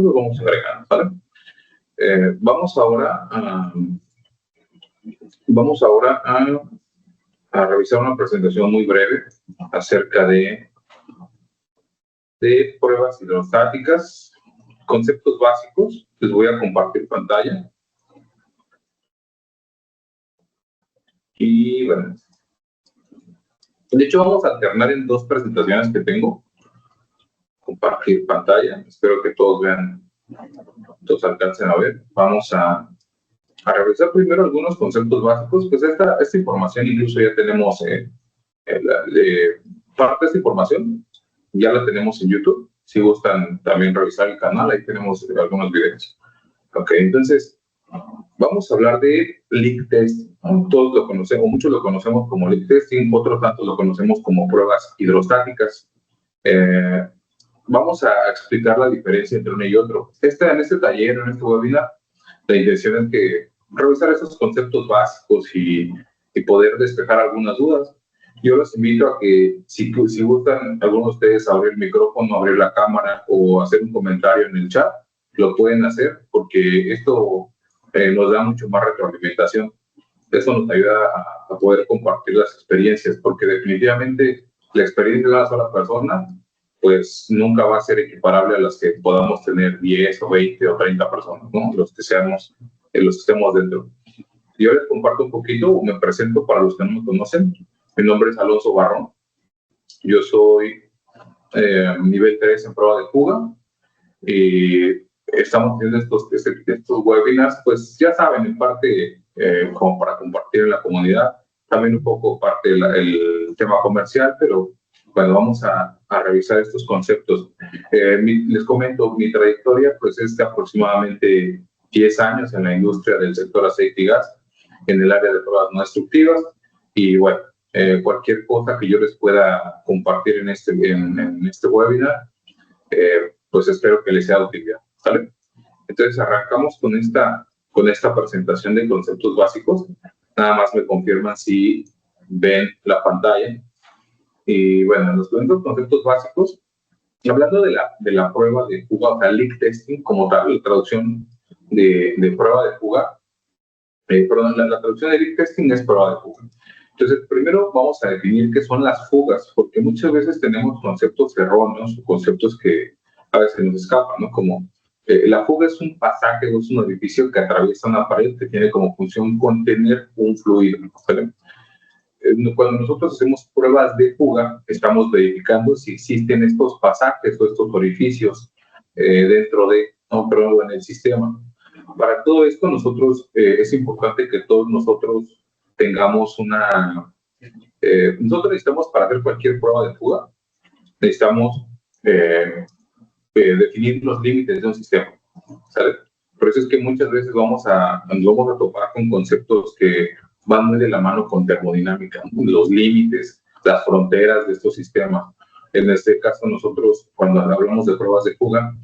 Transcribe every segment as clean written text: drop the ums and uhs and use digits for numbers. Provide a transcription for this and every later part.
lo vamos agregando, ¿vale? Vamos ahora a revisar una presentación muy breve acerca de pruebas hidrostáticas, conceptos básicos. Les voy a compartir pantalla. Y bueno, de hecho vamos a alternar en dos presentaciones que tengo. Compartir pantalla, espero que todos vean, todos alcancen a ver. Vamos a revisar primero algunos conceptos básicos. Pues esta información incluso ya tenemos parte de esta información ya la tenemos en YouTube. Si gustan también revisar el canal, ahí tenemos algunos videos. Ok, entonces vamos a hablar de leak testing. Todos lo conocemos, muchos lo conocemos como leak testing, otros tantos lo conocemos como pruebas hidrostáticas. Vamos a explicar la diferencia entre uno y otro. En este taller, en este webinar, la intención es que revisar esos conceptos básicos y poder despejar algunas dudas. Yo los invito a que, si gustan algunos de ustedes abrir el micrófono, abrir la cámara o hacer un comentario en el chat, lo pueden hacer porque esto nos da mucho más retroalimentación. Eso nos ayuda a poder compartir las experiencias, porque definitivamente la experiencia de una sola persona pues nunca va a ser equiparable a las que podamos tener 10 o 20 o 30 personas, ¿no? Los que estemos dentro. Yo les comparto un poquito, me presento para los que no me conocen. Mi nombre es Alonso Barrón. Yo soy nivel 3 en prueba de fuga. Y estamos haciendo estos webinars, pues ya saben, en parte como para compartir en la comunidad, también un poco parte del tema comercial, pero bueno, vamos a revisar estos conceptos. Les comento, mi trayectoria pues es de aproximadamente 10 años en la industria del sector aceite y gas, en el área de pruebas no destructivas, y bueno, cualquier cosa que yo les pueda compartir en este webinar, pues espero que les sea de utilidad, ¿vale? Entonces arrancamos con esta presentación de conceptos básicos. Nada más me confirman si ven la pantalla. Y bueno, los conceptos básicos, hablando de la prueba de fuga, o sea, leak testing como tal, la traducción de prueba de fuga, perdón, la traducción de leak testing es prueba de fuga. Entonces, primero vamos a definir qué son las fugas, porque muchas veces tenemos conceptos erróneos o conceptos que a veces nos escapan, ¿no? Como la fuga es un pasaje o es un orificio que atraviesa una pared que tiene como función contener un fluido, ¿vale? Cuando nosotros hacemos pruebas de fuga, estamos verificando si existen estos pasajes o estos orificios dentro de, no, pero en el sistema. Para todo esto, es importante que todos nosotros tengamos nosotros necesitamos, para hacer cualquier prueba de fuga, necesitamos definir los límites de un sistema, ¿sabes? Por eso es que muchas veces nos vamos a topar con conceptos que van muy de la mano con termodinámica, los límites, las fronteras de estos sistemas. En este caso, nosotros, cuando hablamos de pruebas de fuga,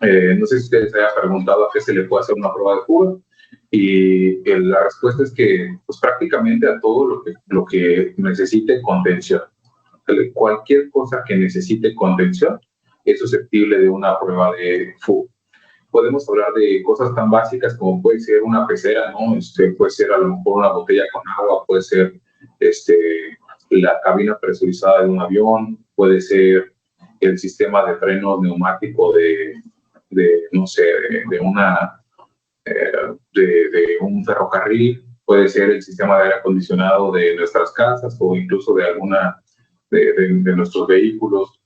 no sé si ustedes se hayan preguntado a qué se le puede hacer una prueba de fuga, y la respuesta es que pues, prácticamente a todo lo que necesite contención. Cualquier cosa que necesite contención es susceptible de una prueba de fuga. Podemos hablar de cosas tan básicas como puede ser una pecera, ¿no? Puede ser a lo mejor una botella con agua, puede ser la cabina presurizada de un avión, puede ser el sistema de freno neumático de un ferrocarril, puede ser el sistema de aire acondicionado de nuestras casas o incluso de alguna de nuestros vehículos.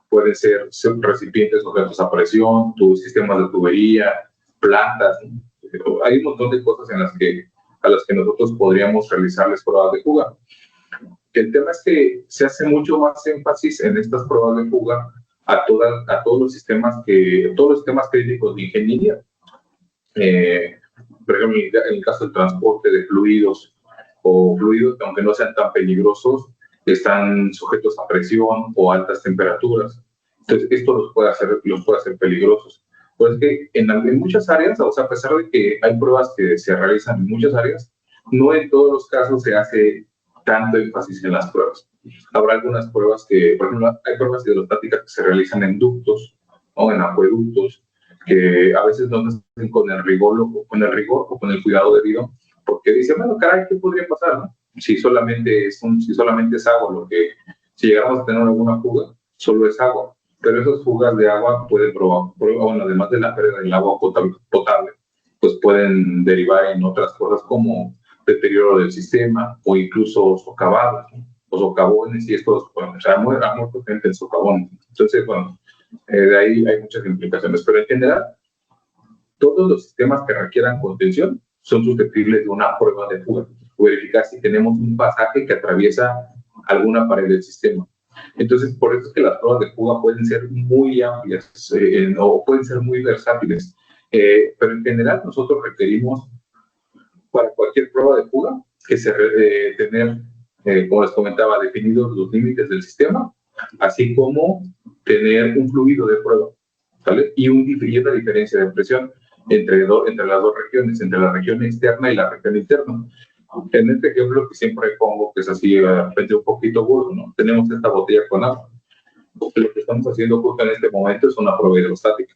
Pueden ser recipientes sujetos a presión, sistemas de tubería, plantas. Hay un montón de cosas a las que nosotros podríamos realizarles pruebas de fuga. El tema es que se hace mucho más énfasis en estas pruebas de fuga a todos los sistemas críticos de ingeniería. Por ejemplo, en el caso del transporte de fluidos o fluidos que, aunque no sean tan peligrosos, están sujetos a presión o altas temperaturas. Entonces, esto los puede hacer peligrosos. Pues que en muchas áreas, o sea, a pesar de que hay pruebas que se realizan en muchas áreas, no en todos los casos se hace tanto énfasis en las pruebas. Habrá algunas pruebas que, por ejemplo, hay pruebas hidrostáticas que se realizan en ductos o en acueductos, que a veces no se hacen con el rigor, o con el cuidado debido, porque dicen, bueno, caray, ¿qué podría pasar, no? Si solamente es agua, si llegamos a tener alguna fuga, solo es agua. Pero esas fugas de agua pueden bueno, además de la pérdida del agua potable, pues pueden derivar en otras cosas como deterioro del sistema o incluso socavados, ¿no? O socavones, y estos, bueno, o sea, ha muerto gente en socavones. Entonces, bueno, de ahí hay muchas implicaciones. Pero en general, todos los sistemas que requieran contención son susceptibles de una prueba de fuga, verificar si tenemos un pasaje que atraviesa alguna pared del sistema. Entonces, por eso es que las pruebas de fuga pueden ser muy amplias o pueden ser muy versátiles, pero en general nosotros requerimos para cualquier prueba de fuga que tener, como les comentaba, definidos los límites del sistema, así como tener un fluido de prueba, ¿vale? Y una diferencia de presión entre las dos regiones, entre la región externa y la región interna. En este ejemplo que siempre pongo, que es así, un poquito burdo, ¿no? Tenemos esta botella con agua. Lo que estamos haciendo justo en este momento es una prueba hidrostática.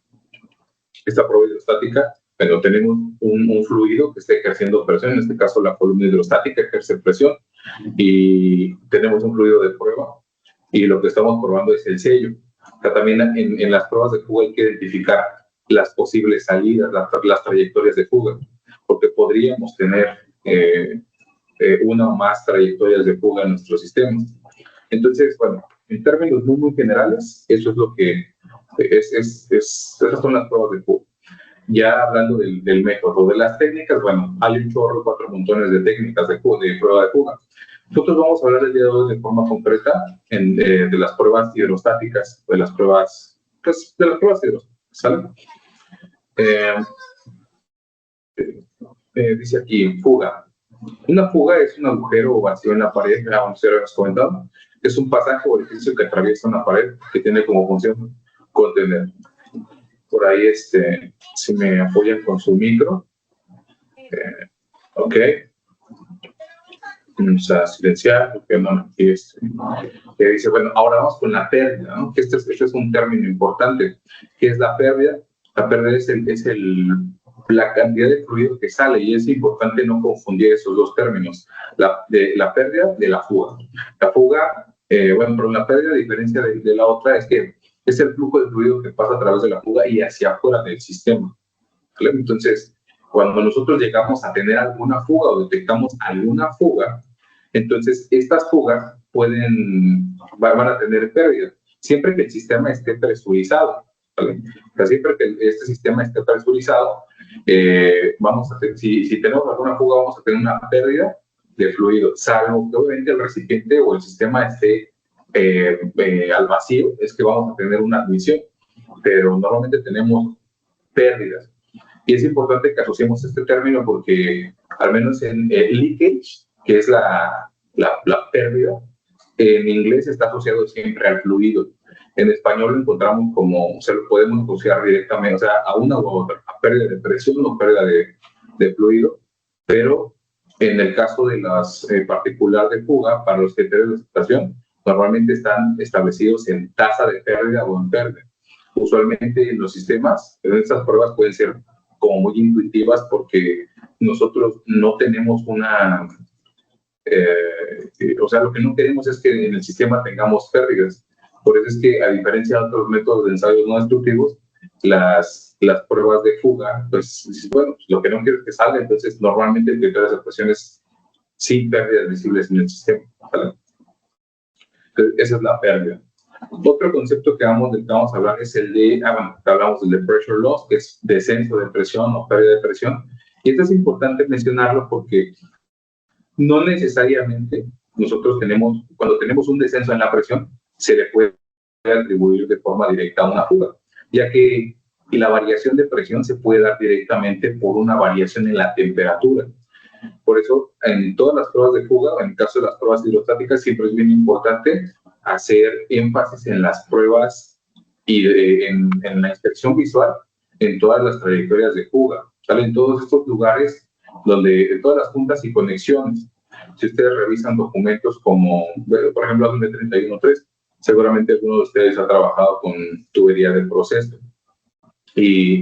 Esta prueba hidrostática, pero tenemos un fluido que está ejerciendo presión, en este caso la columna hidrostática ejerce presión, y tenemos un fluido de prueba, y lo que estamos probando es el sello. O sea, también en las pruebas de fuga hay que identificar las posibles salidas, las trayectorias de fuga, porque podríamos tener una o más trayectorias de fuga en nuestro sistema. Entonces, bueno, en términos muy generales, eso es lo que esas son las pruebas de fuga. Ya hablando del método, de las técnicas, bueno, hay un chorro, 4 montones de técnicas de prueba de fuga. Nosotros vamos a hablar el día de hoy de forma concreta de las pruebas hidrostáticas, de las pruebas hidrostáticas, ¿sale? Dice aquí, fuga. Una fuga es un agujero o vacío en la pared, ya vamos a hemos comentado. Es un pasaje o orificio que atraviesa una pared que tiene como función contener. Por ahí, si me apoyan con su micro. Ok. Vamos a silenciar, porque no, aquí que dice, bueno, ahora vamos con la pérdida, ¿no? Que este es un término importante. ¿Qué es la pérdida? La pérdida es la cantidad de fluido que sale, y es importante no confundir esos dos términos, la pérdida de la fuga. La fuga, bueno, pero la pérdida, a diferencia de la otra, es que es el flujo de fluido que pasa a través de la fuga y hacia afuera del sistema, ¿vale? Entonces, cuando nosotros llegamos a tener alguna fuga o detectamos alguna fuga, entonces estas fugas van a tener pérdida, siempre que el sistema esté presurizado, ¿vale? O sea, siempre que este sistema esté presurizado, si tenemos alguna fuga, vamos a tener una pérdida de fluido, salvo que obviamente el recipiente o el sistema esté al vacío, es que vamos a tener una admisión, pero normalmente tenemos pérdidas. Y es importante que asociemos este término porque, al menos en leakage, que es la pérdida, en inglés está asociado siempre al fluido. En español lo encontramos como, se lo podemos asociar directamente, o sea, a una u otra, a pérdida de presión o pérdida de fluido, pero en el caso de las particular de fuga, para los criterios de aceptación, normalmente están establecidos en tasa de pérdida o en pérdida. Usualmente en los sistemas, en estas pruebas pueden ser como muy intuitivas porque nosotros no tenemos o sea, lo que no queremos es que en el sistema tengamos pérdidas. Por eso es que, a diferencia de otros métodos de ensayos no destructivos, las pruebas de fuga, pues, bueno, lo que no quiero es que salga, entonces normalmente el criterio de aceptación es sin pérdidas visibles en el sistema, ¿vale? Entonces, esa es la pérdida. Otro concepto que vamos a hablar es el de, hablamos del de pressure loss, que es descenso de presión o pérdida de presión. Y esto es importante mencionarlo porque no necesariamente nosotros cuando tenemos un descenso en la presión, se le puede atribuir de forma directa a una fuga, ya que la variación de presión se puede dar directamente por una variación en la temperatura. Por eso, en todas las pruebas de fuga, en el caso de las pruebas hidrostáticas, siempre es bien importante hacer énfasis en las pruebas y en la inspección visual en todas las trayectorias de fuga, ¿sale? En todos estos lugares en todas las puntas y conexiones. Si ustedes revisan documentos como, por ejemplo, ADME 313, seguramente alguno de ustedes ha trabajado con tubería de proceso. y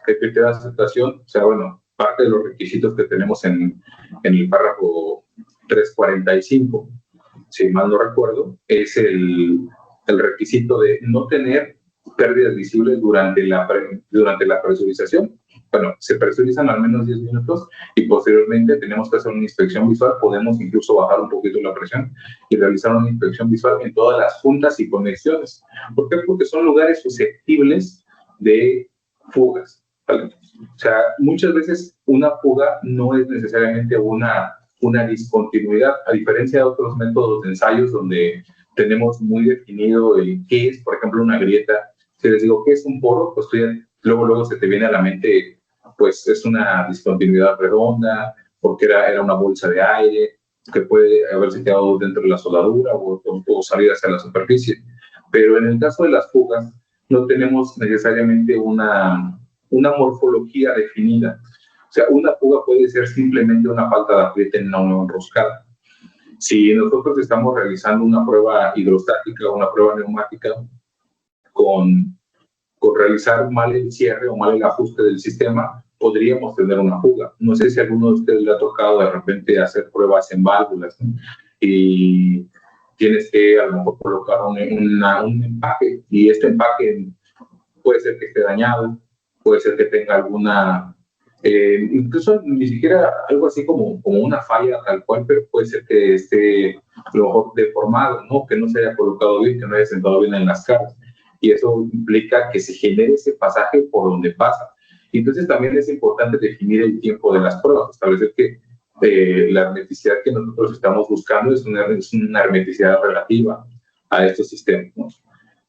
el criterio de aceptación, o sea, bueno, parte de los requisitos que tenemos en el párrafo 345, si mal no recuerdo, es el requisito de no tener pérdidas visibles durante la presurización. Bueno, se presurizan al menos 10 minutos y posteriormente tenemos que hacer una inspección visual. Podemos incluso bajar un poquito la presión y realizar una inspección visual en todas las juntas y conexiones. ¿Por qué? Porque son lugares susceptibles de fugas, ¿vale? O sea, muchas veces una fuga no es necesariamente una discontinuidad, a diferencia de otros métodos de ensayos donde tenemos muy definido el qué es, por ejemplo, una grieta. Si les digo qué es un poro, pues luego se te viene a la mente, pues es una discontinuidad redonda, porque era una bolsa de aire, que puede haberse quedado dentro de la soldadura o salir hacia la superficie. Pero en el caso de las fugas, no tenemos necesariamente una morfología definida. O sea, una fuga puede ser simplemente una falta de apriete en una enroscada. Si nosotros estamos realizando una prueba hidrostática o una prueba neumática con realizar mal el cierre o mal el ajuste del sistema, podríamos tener una fuga. No sé si a alguno de ustedes le ha tocado de repente hacer pruebas en válvulas, ¿no? Y tienes que a lo mejor colocar un empaque y este empaque puede ser que esté dañado, puede ser que tenga alguna, incluso ni siquiera algo así como una falla tal cual, pero puede ser que esté a lo mejor deformado, ¿no? Que no se haya colocado bien, que no haya sentado bien en las caras. Y eso implica que se genere ese pasaje por donde pasa. Y entonces también es importante definir el tiempo de las pruebas, establecer que la hermeticidad que nosotros estamos buscando es una hermeticidad relativa a estos sistemas, ¿no?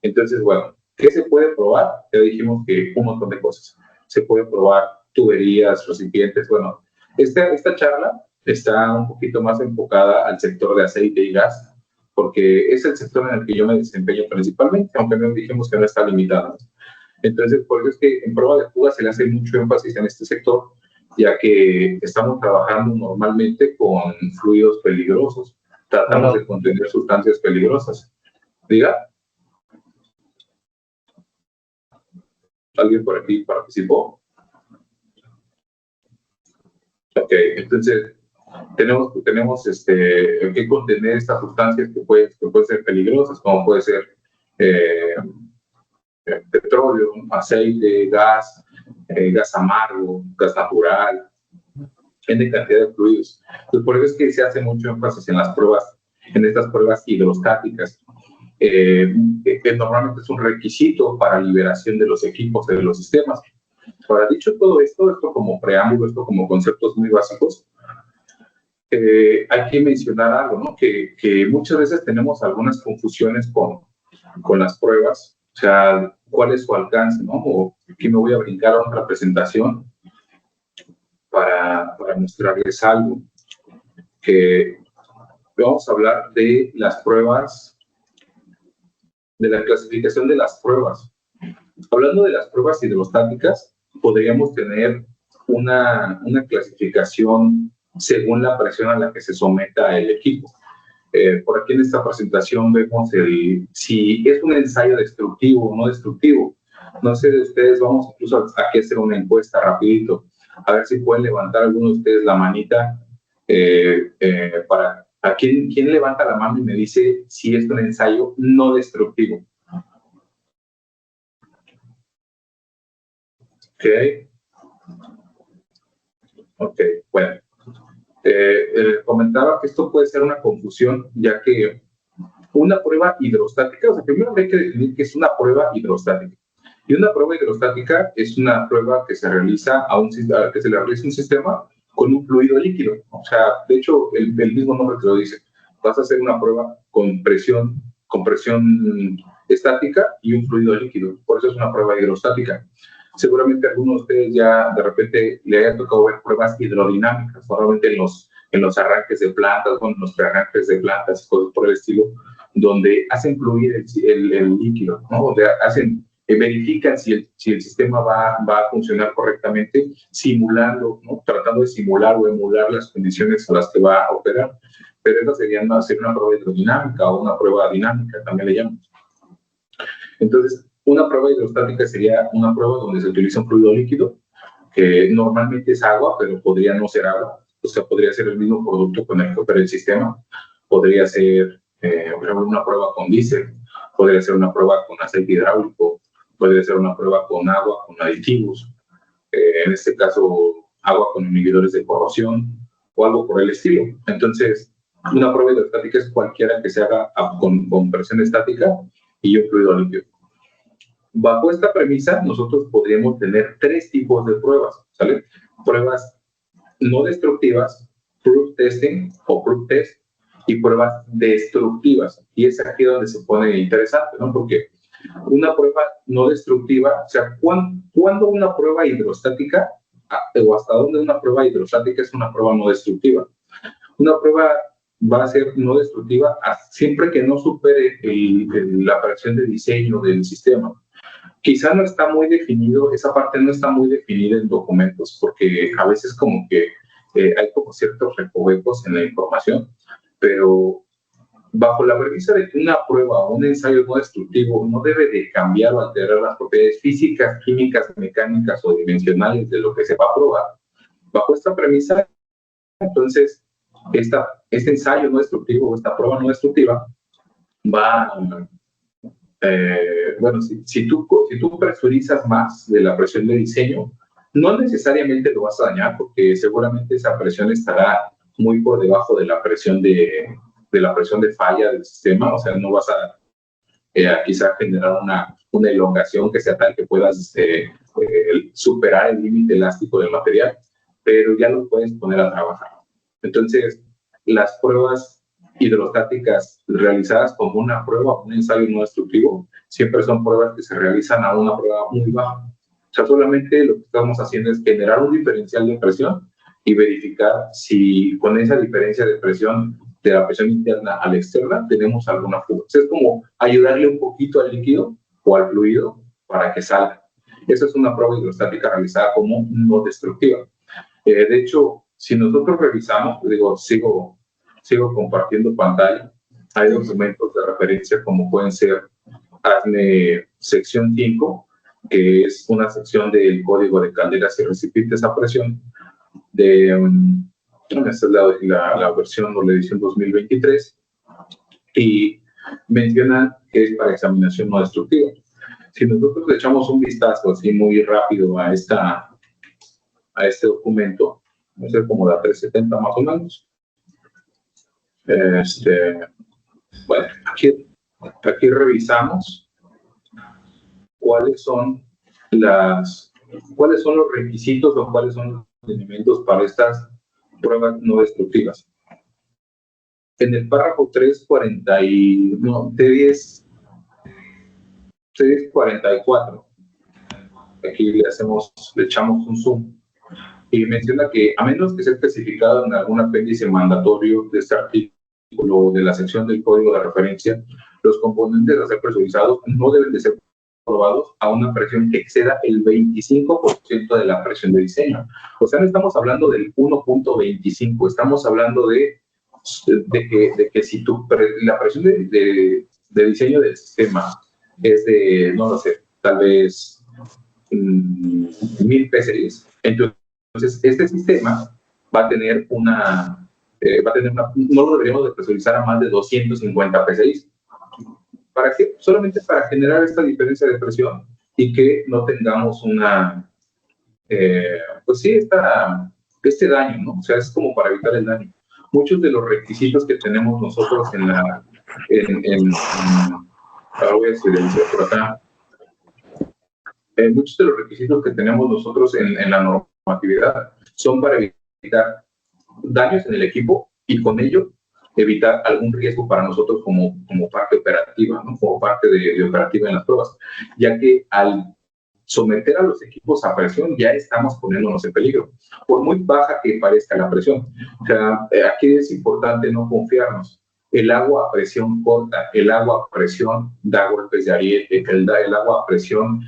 Entonces, bueno, ¿qué se puede probar? Ya dijimos que un montón de cosas. Se puede probar tuberías, recipientes. Bueno, esta charla está un poquito más enfocada al sector de aceite y gas, porque es el sector en el que yo me desempeño principalmente, aunque no dijimos que no está limitado. Entonces, por eso es que en prueba de fuga se le hace mucho énfasis en este sector, ya que estamos trabajando normalmente con fluidos peligrosos. Tratamos de contener sustancias peligrosas. Diga. ¿Alguien por aquí participó? Ok, entonces tenemos que contener estas sustancias que pueden ser peligrosas, como puede ser petróleo, aceite, gas, gas amargo, gas natural, en cantidad de fluidos. Entonces, por eso es que se hace mucho énfasis en las pruebas, en estas pruebas hidrostáticas. Que normalmente es un requisito para liberación de los equipos, de los sistemas. Ahora, dicho todo esto como preámbulo, esto como conceptos muy básicos, hay que mencionar algo, ¿no? Que muchas veces tenemos algunas confusiones con las pruebas, o sea, cuál es su alcance, ¿no? O aquí me voy a brincar a otra presentación para mostrarles algo, que vamos a hablar de las pruebas, de la clasificación de las pruebas. Hablando de las pruebas hidrostáticas, podríamos tener una clasificación según la presión a la que se someta el equipo. Por aquí en esta presentación vemos si es un ensayo destructivo o no destructivo. No sé de ustedes, vamos incluso aquí a hacer una encuesta rapidito, a ver si pueden levantar algunos de ustedes la manita para a quién levanta la mano y me dice si es un ensayo no destructivo. Ok, bueno. Comentaba que esto puede ser una confusión, ya que una prueba hidrostática, o sea, primero hay que definir qué es una prueba hidrostática. Y una prueba hidrostática es una prueba que se realiza que se le realiza un sistema con un fluido líquido. O sea, de hecho, el mismo nombre te lo dice. Vas a hacer una prueba con presión estática y un fluido líquido. Por eso es una prueba hidrostática. Seguramente a algunos de ustedes ya de repente le haya tocado ver pruebas hidrodinámicas, normalmente en los arranques de plantas, en los prearranques de plantas, cosas por el estilo, donde hacen fluir el líquido, ¿no? Donde verifican si el sistema va a funcionar correctamente, simulando, ¿no? Tratando de simular o emular las condiciones a las que va a operar. Pero eso sería hacer una prueba hidrodinámica o una prueba dinámica, también le llamamos. Entonces, Una prueba hidrostática sería una prueba donde se utiliza un fluido líquido, que normalmente es agua, pero podría no ser agua. O sea, podría ser el mismo producto con el que opera el sistema. Podría ser, por ejemplo, una prueba con diésel, podría ser una prueba con aceite hidráulico, podría ser una prueba con agua, con aditivos, en este caso, agua con inhibidores de corrosión o algo por el estilo. Entonces, una prueba hidrostática es cualquiera que se haga con presión estática y un fluido líquido. Bajo esta premisa, nosotros podríamos tener tres tipos de pruebas, ¿sale? Pruebas no destructivas, proof testing o proof test, y pruebas destructivas. Y es aquí donde se pone interesante, ¿no? Porque una prueba no destructiva, o sea, ¿cuándo una prueba hidrostática o hasta dónde una prueba hidrostática es una prueba no destructiva? Una prueba va a ser no destructiva siempre que no supere la operación de diseño del sistema. Quizá no está muy definido, esa parte no está muy definida en documentos, porque a veces como que hay como ciertos recovecos en la información, pero bajo la premisa de que una prueba o un ensayo no destructivo no debe de cambiar o alterar las propiedades físicas, químicas, mecánicas o dimensionales de lo que se va a probar, bajo esta premisa, entonces, este ensayo no destructivo o esta prueba no destructiva va, bueno, si tú presurizas más de la presión de diseño, no necesariamente lo vas a dañar, porque seguramente esa presión estará muy por debajo de la presión de falla del sistema, o sea, no vas a quizá generar una elongación que sea tal que puedas superar el límite elástico del material, pero ya lo puedes poner a trabajar. Entonces, las pruebas hidrostáticas realizadas como una prueba o un ensayo no destructivo siempre son pruebas que se realizan a una prueba muy baja. O sea, solamente lo que estamos haciendo es generar un diferencial de presión y verificar si con esa diferencia de presión de la presión interna a la externa tenemos alguna fuga. O sea, es como ayudarle un poquito al líquido o al fluido para que salga. Esa es una prueba hidrostática realizada como no destructiva. De hecho, si nosotros revisamos, digo, sigo compartiendo pantalla, hay documentos de referencia como pueden ser ASME sección 5, que es una sección del código de calderas y recipientes a presión, esta es la versión o la edición 2023, y menciona que es para examinación no destructiva. Si nosotros le echamos un vistazo así muy rápido a este documento, va a ser como la 370 más o menos. Bueno, aquí revisamos cuáles son los requisitos o cuáles son los elementos para estas pruebas no destructivas. En el párrafo 344, aquí le echamos un zoom, y menciona que a menos que sea especificado en algún apéndice mandatorio de este artículo de la sección del código de referencia, los componentes a ser presurizados no deben de ser probados a una presión que exceda el 25% de la presión de diseño. O sea, no estamos hablando del 1.25, estamos hablando de que si la presión de diseño del sistema es de, no lo sé, tal vez 1000 PSI, entonces este sistema va a tener no lo deberíamos de presurizar a más de 250 PSI. ¿Para qué? Solamente para generar esta diferencia de presión y que no tengamos pues sí, este daño, ¿no? O sea, es como para evitar el daño. Muchos de los requisitos que tenemos nosotros ahora voy a silenciar por acá. Muchos de los requisitos que tenemos nosotros en la normatividad son para evitar daños en el equipo y con ello evitar algún riesgo para nosotros como parte operativa, ¿no? Como parte de operativa en las pruebas, ya que al someter a los equipos a presión ya estamos poniéndonos en peligro, por muy baja que parezca la presión. O sea, aquí es importante no confiarnos. El agua a presión corta, el agua a presión da golpes de ariete, el agua a presión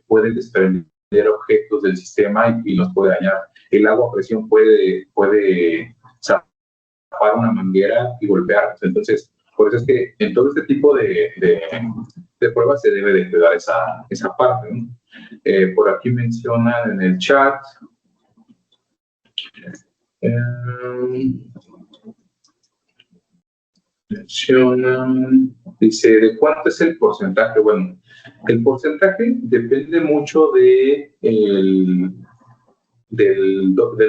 puede desprender objetos del sistema y nos puede dañar. El agua a presión puede zapar una manguera y golpearnos. Entonces, por eso es que en todo este tipo de de prueba se debe de cuidar esa parte, ¿no? Por aquí mencionan en el chat, dice, ¿de cuánto es el porcentaje? Bueno, el porcentaje depende mucho del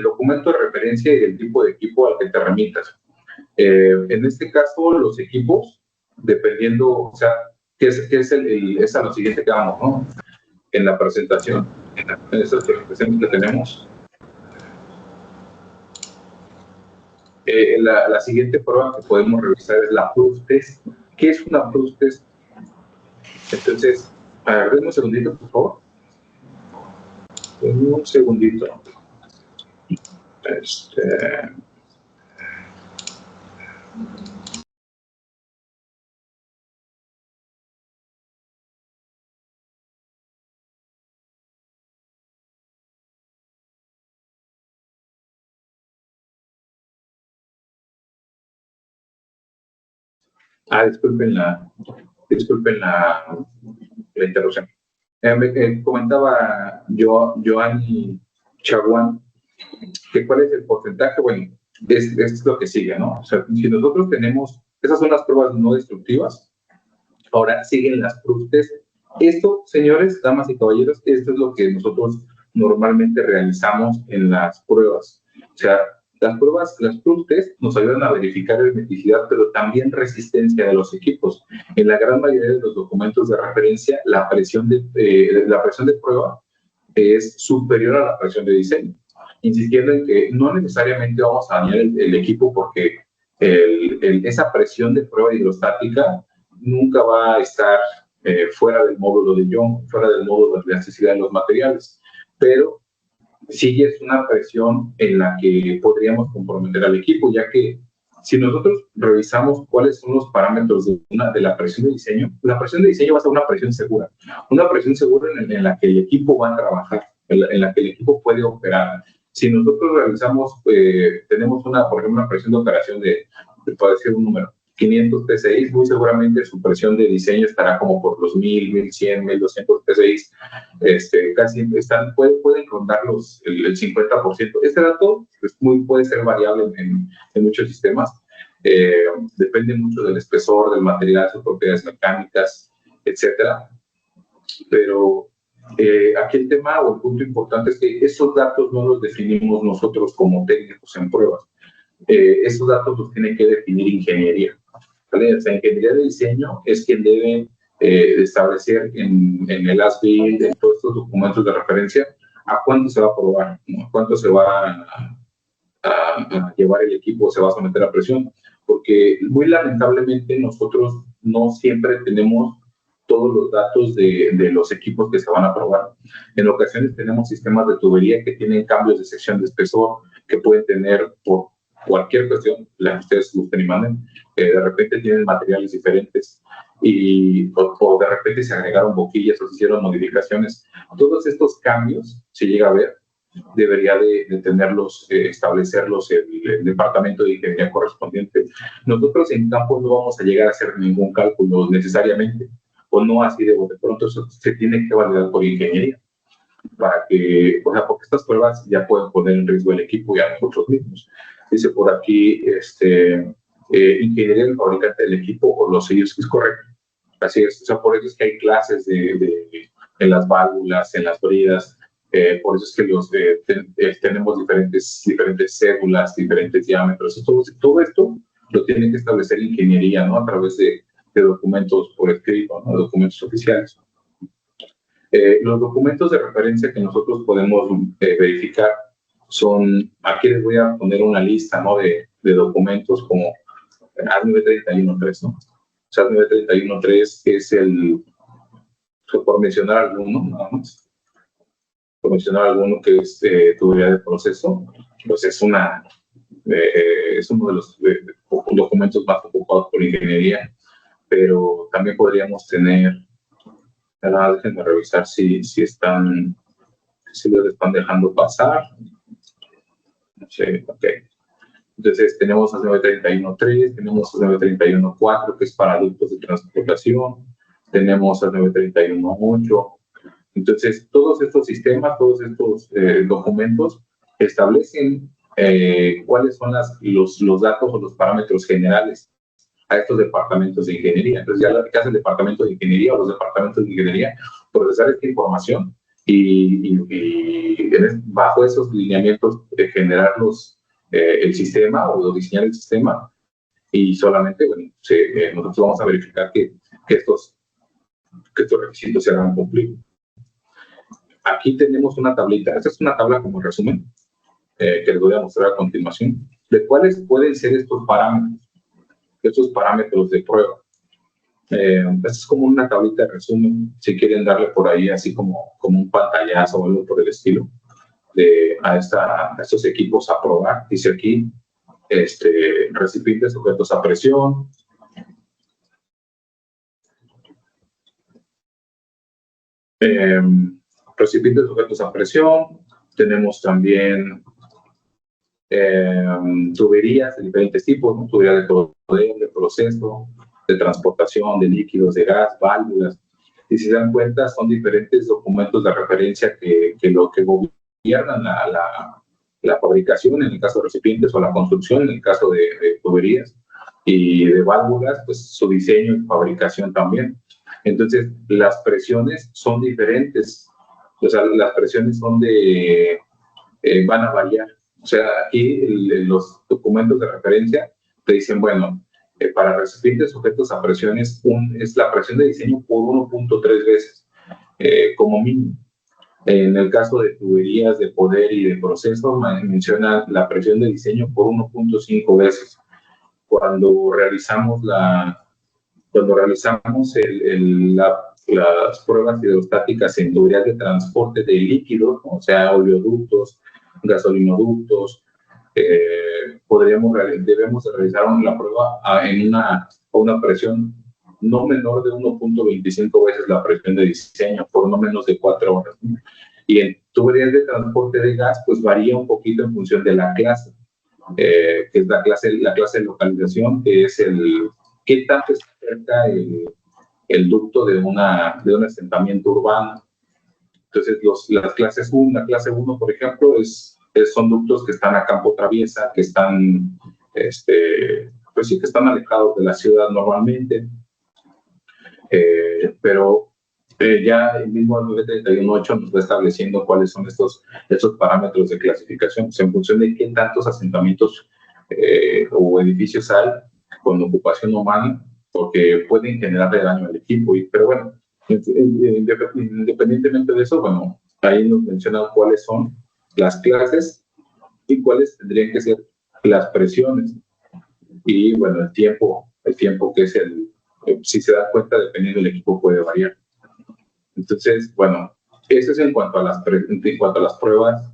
documento de referencia y del tipo de equipo al que te remitas. En este caso, los equipos, dependiendo, o sea, ¿qué es a lo siguiente que vamos, ¿no? En la presentación, en estas presentaciones que tenemos. La siguiente prueba que podemos revisar es la proof test. ¿Qué es una proof test? Entonces, a ver, denme un segundito, por favor. Denme un segundito. Disculpen la interrupción. Comentaba Joanny Chaguán que cuál es el porcentaje. Bueno, es lo que sigue, ¿no? O sea, si nosotros tenemos, esas son las pruebas no destructivas, ahora siguen las proof test. Esto, señores, damas y caballeros, esto es lo que nosotros normalmente realizamos en las pruebas. O sea, las proof test nos ayudan a verificar hermeticidad, pero también resistencia de los equipos. En la gran mayoría de los documentos de referencia, la presión de prueba es superior a la presión de diseño, insistiendo en que no necesariamente vamos a dañar el equipo porque esa presión de prueba hidrostática nunca va a estar fuera del módulo de Young, fuera del módulo de elasticidad de los materiales, pero sí es una presión en la que podríamos comprometer al equipo, ya que si nosotros revisamos cuáles son los parámetros de la presión de diseño, la presión de diseño va a ser una presión segura en la que el equipo va a trabajar, en la que el equipo puede operar. Si nosotros realizamos, tenemos por ejemplo, una presión de operación para decir un número, 500 PSI, muy seguramente su presión de diseño estará como por los 1000, 1100, 1200 PSI. Casi pueden rondar el 50%. Este dato puede ser variable en muchos sistemas. Depende mucho del espesor, del material, sus propiedades mecánicas, etcétera. Pero aquí el tema o el punto importante es que esos datos no los definimos nosotros como técnicos en pruebas. Esos datos los tiene que definir ingeniería. ¿Vale? O sea, ingeniería de diseño es quien debe establecer en el as-built, en todos estos documentos de referencia, a cuánto se va a probar, ¿no? A cuánto se va a llevar el equipo, se va a someter a presión, porque muy lamentablemente nosotros no siempre tenemos todos los datos de los equipos que se van a probar. En ocasiones tenemos sistemas de tubería que tienen cambios de sección de espesor, que pueden tener por cualquier cuestión, la que ustedes gusten y manden, de repente tienen materiales diferentes o de repente se agregaron boquillas o se hicieron modificaciones. Todos estos cambios, si llega a ver, debería de tenerlos, establecerlos el departamento de ingeniería correspondiente. Nosotros en campo no vamos a llegar a hacer ningún cálculo necesariamente, o no así de pronto, eso se tiene que validar por ingeniería, para que, o sea, porque estas pruebas ya pueden poner en riesgo el equipo y a nosotros mismos. Dice por aquí, ingeniería del fabricante del equipo o los sellos, es correcto. Así es, o sea, por eso es que hay clases en las válvulas, en las bridas, por eso es que tenemos diferentes cédulas, diferentes diámetros. Todo esto lo tiene que establecer ingeniería, ¿no? A través de documentos por escrito, ¿no? Documentos oficiales. Los documentos de referencia que nosotros podemos verificar son, aquí les voy a poner una lista, ¿no? de documentos como AS931.3, ¿no? O sea, AS931.3 es por mencionar alguno, nada más, por mencionar alguno que es tubería de proceso, pues es uno de los documentos más ocupados por ingeniería, pero también podríamos tener, déjenme revisar si los están dejando pasar. Sí, ok. Entonces tenemos AS931.3, tenemos AS931.4, que es para ductos de transportación, tenemos el 931.8. Entonces, todos estos sistemas, todos estos documentos establecen cuáles son los datos o los parámetros generales a estos departamentos de ingeniería. Entonces, ya lo que hace el departamento de ingeniería o los departamentos de ingeniería, procesar esta información y bajo esos lineamientos generar el sistema o diseñar el sistema, y solamente, bueno, nosotros vamos a verificar que estos requisitos se hagan cumplir. Aquí tenemos una tablita. Esta es una tabla como resumen que les voy a mostrar a continuación, de cuáles pueden ser estos parámetros de prueba. Esta es como una tablita de resumen, si quieren darle por ahí así como un pantallazo o algo por el estilo a estos equipos a probar. Dice aquí, recipientes sujetos a presión, recipientes sujetos a presión. Tenemos también tuberías de diferentes tipos, ¿no? Tuberías de poder, de proceso, de transportación, de líquidos, de gas, válvulas. Y si se dan cuenta, son diferentes documentos de referencia que gobiernan la fabricación, en el caso de recipientes, o la construcción, en el caso de tuberías, y de válvulas, pues su diseño y fabricación también. Entonces, las presiones son diferentes. O sea, las presiones van a variar. O sea, aquí los documentos de referencia te dicen, bueno, para recipientes sujetos a presiones es la presión de diseño por 1.3 veces, como mínimo. En el caso de tuberías de poder y de proceso, menciona la presión de diseño por 1.5 veces. Cuando realizamos las pruebas hidrostáticas en tuberías de transporte de líquidos, o sea, oleoductos, gasolinoductos, debemos de realizar la prueba en una presión no menor de 1.25 veces la presión de diseño por no menos de 4 horas. Y en tuberías de transporte de gas, pues varía un poquito en función de la clase, que es la clase de localización, que es qué tanto está cerca el ducto de un asentamiento urbano. Entonces, la clase 1, por ejemplo, son ductos que están a campo traviesa, que están, pues sí, que están alejados de la ciudad normalmente, pero ya el mismo 931.8 nos va estableciendo cuáles son estos parámetros de clasificación, pues en función de qué tantos asentamientos o edificios hay con ocupación humana, porque pueden generarle daño al equipo. Pero bueno, independientemente de eso, bueno, ahí nos mencionan cuáles son las clases y cuáles tendrían que ser las presiones. Y bueno, el tiempo que es si se da cuenta, dependiendo del equipo puede variar. Entonces, bueno, eso es en cuanto a las pruebas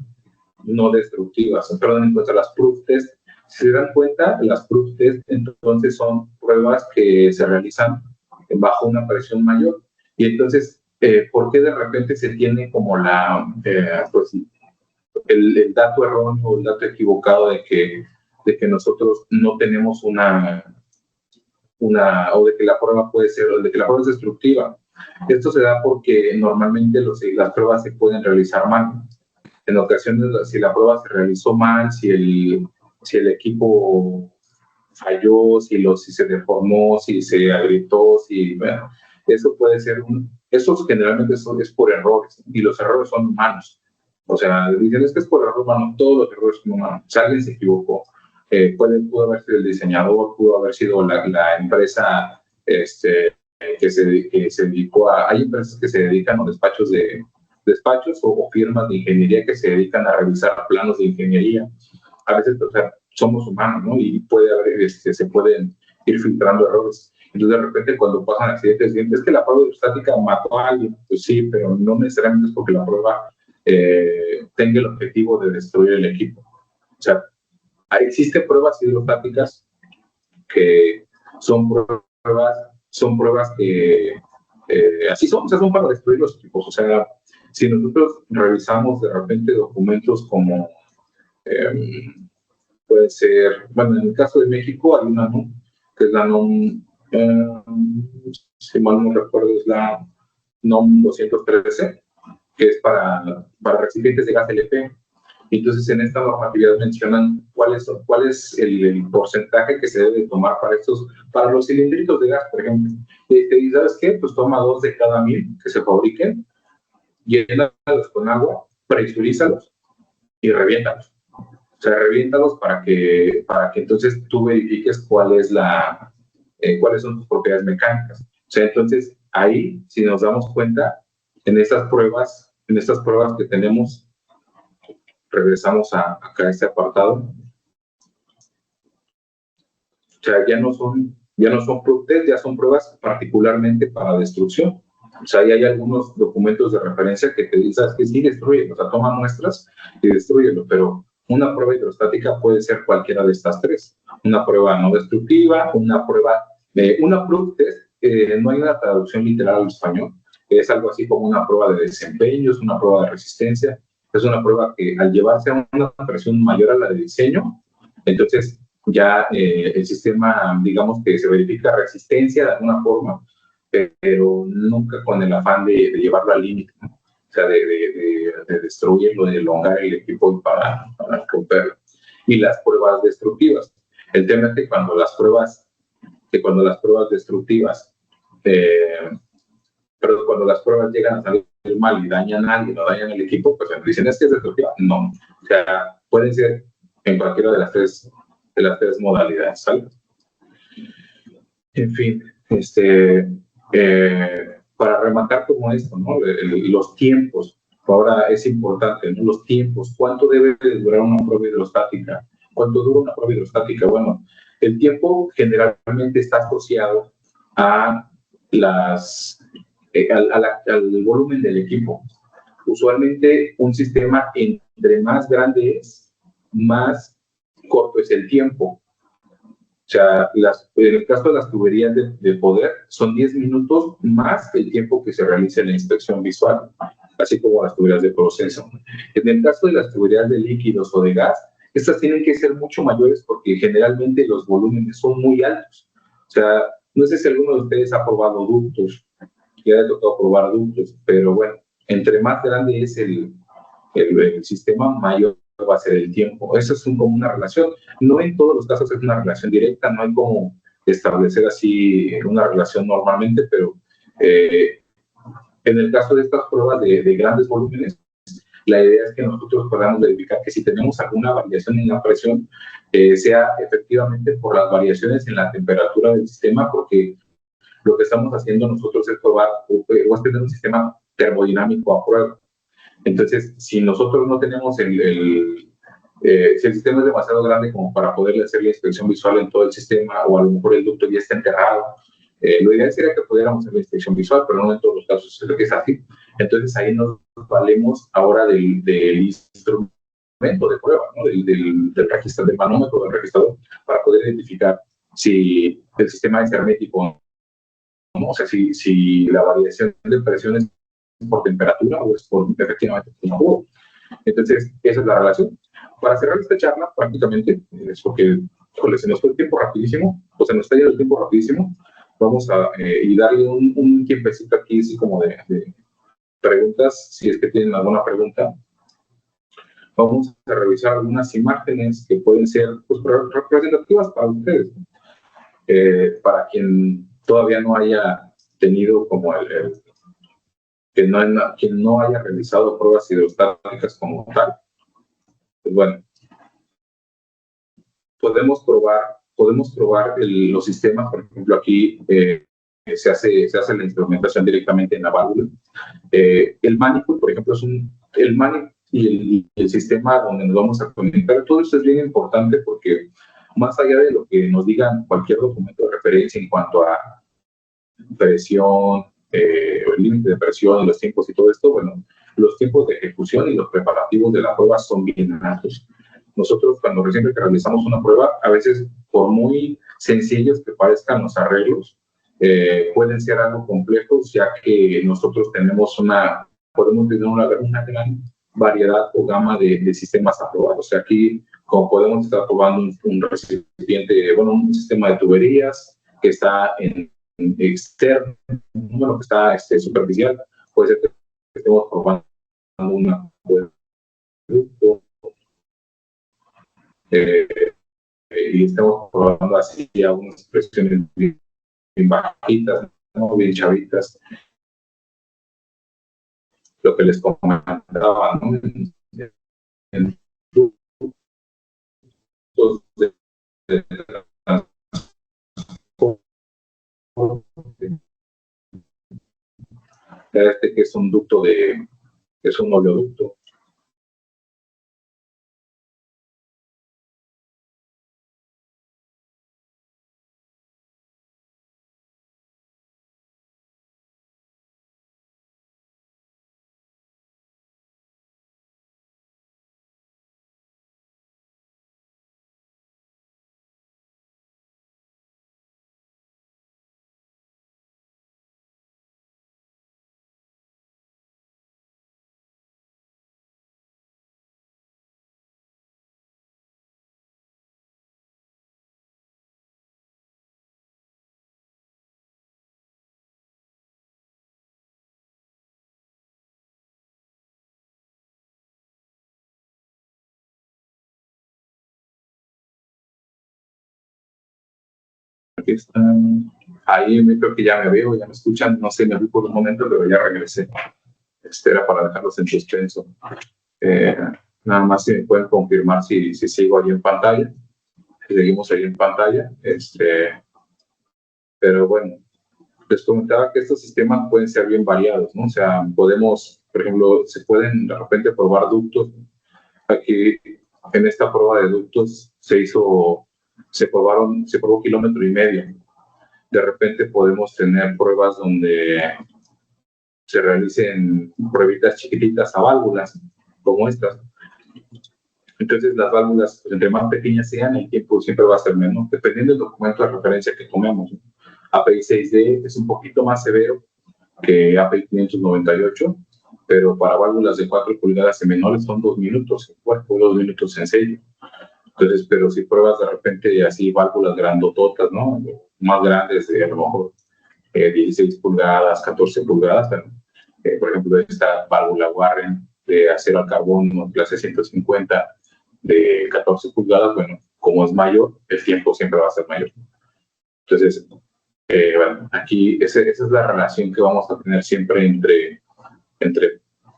no destructivas, perdón, en cuanto a las proof test. Si se dan cuenta, las proof test entonces son pruebas que se realizan bajo una presión mayor. Y entonces, ¿por qué de repente se tiene como pues, el dato erróneo, el dato equivocado de que nosotros no tenemos o de que la prueba puede ser, o de que la prueba es destructiva? Esto se da porque normalmente las pruebas se pueden realizar mal. En ocasiones, si la prueba se realizó mal, si el equipo falló, si se deformó, si se agrietó, bueno, eso puede ser eso generalmente es por errores, y los errores son humanos. O sea, dicen, es que es por error humano, todos los errores son humanos. Si alguien se equivocó, pudo haber sido el diseñador, pudo haber sido la empresa que se dedicó hay empresas que se dedican a despachos o firmas de ingeniería que se dedican a revisar planos de ingeniería. A veces, o sea, somos humanos, ¿no? Y se pueden ir filtrando errores. Entonces, de repente, cuando pasan accidentes, es que la prueba hidrostática mató a alguien. Pues sí, pero no necesariamente es porque la prueba tenga el objetivo de destruir el equipo. O sea, existen pruebas hidrostáticas que son pruebas que así son, o sea, son para destruir los equipos. O sea, si nosotros revisamos de repente documentos como puede ser, bueno, en el caso de México hay una NOM, que es la NOM eh, si mal no recuerdo, es la NOM 213, que es para recipientes de gas LP. Entonces, en esta normatividad mencionan cuál es el porcentaje que se debe tomar para los cilindritos de gas, por ejemplo. Y ¿sabes qué? Pues toma 2 de cada 1000 que se fabriquen, llénalos con agua, presurízalos y reviéntalos. O sea, reviéntalos para que entonces tú verifiques cuáles son tus propiedades mecánicas. O sea, entonces ahí, si nos damos cuenta, en estas pruebas que tenemos, regresamos acá a este apartado. O sea, ya no son proof test, ya son pruebas particularmente para destrucción. O sea, ahí hay algunos documentos de referencia que te dicen, ¿sabes qué? Sí, destruyelo, o sea, toma muestras y destruyelo, pero una prueba hidrostática puede ser cualquiera de estas tres. Una prueba no destructiva, una proof test, no hay una traducción literal al español, es algo así como una prueba de desempeño, es una prueba de resistencia, es una prueba que al llevarse a una presión mayor a la de diseño, entonces ya el sistema, digamos que se verifica resistencia de alguna forma, pero nunca con el afán de llevarlo al límite, ¿no? O sea, de destruirlo, de elongar el equipo para romperlo. Y las pruebas destructivas. El tema es que cuando las pruebas destructivas, pero cuando las pruebas llegan a salir mal y dañan a alguien o dañan el equipo, pues dicen, ¿es que es destructiva? No. O sea, pueden ser en cualquiera de las tres modalidades, ¿sale? En fin, para rematar como esto, ¿no? Los tiempos, ahora es importante, ¿no? Los tiempos, ¿cuánto debe de durar una prueba hidrostática? ¿Cuánto dura una prueba hidrostática? Bueno, el tiempo generalmente está asociado a al volumen del equipo. Usualmente un sistema entre más grande es, más corto es el tiempo. O sea, en el caso de las tuberías de poder, son 10 minutos más el tiempo que se realiza en la inspección visual, así como las tuberías de proceso. En el caso de las tuberías de líquidos o de gas, estas tienen que ser mucho mayores porque generalmente los volúmenes son muy altos. O sea, no sé si alguno de ustedes ha probado ductos, ya le ha tocado probar ductos, pero bueno, entre más grande es el sistema, mayor va a ser el tiempo. Eso es como una relación. No en todos los casos es una relación directa, no hay como establecer así una relación normalmente, pero en el caso de estas pruebas de grandes volúmenes, la idea es que nosotros podamos verificar que si tenemos alguna variación en la presión, sea efectivamente por las variaciones en la temperatura del sistema, porque lo que estamos haciendo nosotros es probar o es tener un sistema termodinámico a prueba. Entonces, si nosotros no tenemos si el sistema es demasiado grande como para poderle hacer la inspección visual en todo el sistema, o a lo mejor el ducto ya está enterrado, lo ideal sería que pudiéramos hacer la inspección visual, pero no en todos los casos es así. Entonces, ahí nos valemos ahora del instrumento de prueba, ¿no? del registro, del manómetro, del registrador, para poder identificar si el sistema es hermético, ¿no? O sea, si la variación de presión es por temperatura o es efectivamente por jugo. Entonces, esa es la relación. Para cerrar esta charla, prácticamente, es porque se nos fue el tiempo rapidísimo, o se nos está yendo el tiempo rapidísimo, vamos a y darle un tiempecito aquí, así como de preguntas, si es que tienen alguna pregunta. Vamos a revisar algunas imágenes que pueden ser pues, representativas para ustedes, para quien todavía no haya tenido como quien no haya realizado pruebas hidrostáticas como tal. Pues bueno, podemos probar los sistemas. Por ejemplo, aquí se hace la instrumentación directamente en la válvula. El manifold, por ejemplo, es el manifold y el sistema donde nos vamos a conectar. Todo esto es bien importante porque más allá de lo que nos digan cualquier documento de referencia en cuanto a presión, el límite de presión, los tiempos y todo esto, bueno, los tiempos de ejecución y los preparativos de la prueba son bien altos. Nosotros, cuando recién realizamos una prueba, a veces, por muy sencillos que parezcan los arreglos, pueden ser algo complejos, ya que nosotros podemos tener una gran variedad o gama de sistemas aprobados. O sea, aquí, como podemos estar probando un recipiente, bueno, un sistema de tuberías, que está en externo, bueno, que está superficial, puede ser que estemos probando un acueducto y estemos probando así a unas presiones bien bajitas, ¿no? Bien chavitas, lo que les comentaba, ¿no? En de, de que es un ducto es un oleoducto. Aquí están. Ahí creo que ya me veo, ya me escuchan. No sé, me vi por un momento, pero ya regresé. Era para dejarlos en suspenso. Nada más si me pueden confirmar si sigo ahí en pantalla. Si seguimos ahí en pantalla. Pero bueno, les comentaba que estos sistemas pueden ser bien variados, ¿no? O sea, podemos, por ejemplo, se pueden de repente probar ductos. Aquí, en esta prueba de ductos, se probó 1,5 kilómetros. De repente podemos tener pruebas donde se realicen pruebitas chiquititas a válvulas, como estas. Entonces, las válvulas, pues, entre más pequeñas sean, el tiempo siempre va a ser menos, dependiendo del documento de referencia que tomemos. API 6D es un poquito más severo que API 598, pero para válvulas de 4 pulgadas y menores son 2 minutos en cuerpo, 2 minutos en sello. Entonces, pero si pruebas de repente así válvulas grandototas, ¿no? Más grandes, de a lo mejor 16 pulgadas, 14 pulgadas, por ejemplo, esta válvula Warren de acero al carbono, clase 150, de 14 pulgadas, bueno, como es mayor, el tiempo siempre va a ser mayor. Entonces, bueno, aquí esa es la relación que vamos a tener siempre entre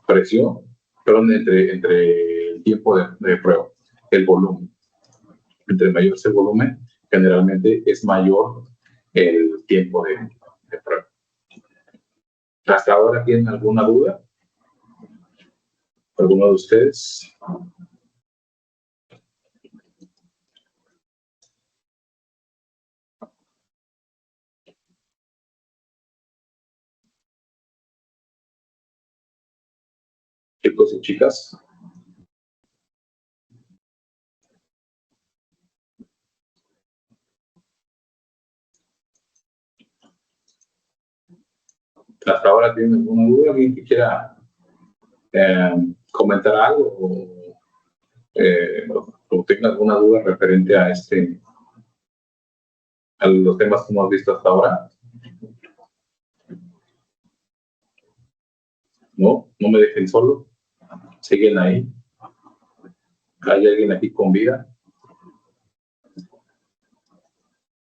presión, perdón, entre el tiempo de prueba, el volumen. Entre mayor es el volumen, generalmente es mayor el tiempo de prueba. ¿Hasta ahora tienen alguna duda? ¿Alguno de ustedes? Chicos y chicas. ¿Hasta ahora tienen alguna duda? ¿Alguien que quiera comentar algo o tenga alguna duda referente a los temas que hemos visto hasta ahora? ¿No? ¿No me dejen solo? ¿Siguen ahí? ¿Hay alguien aquí con vida?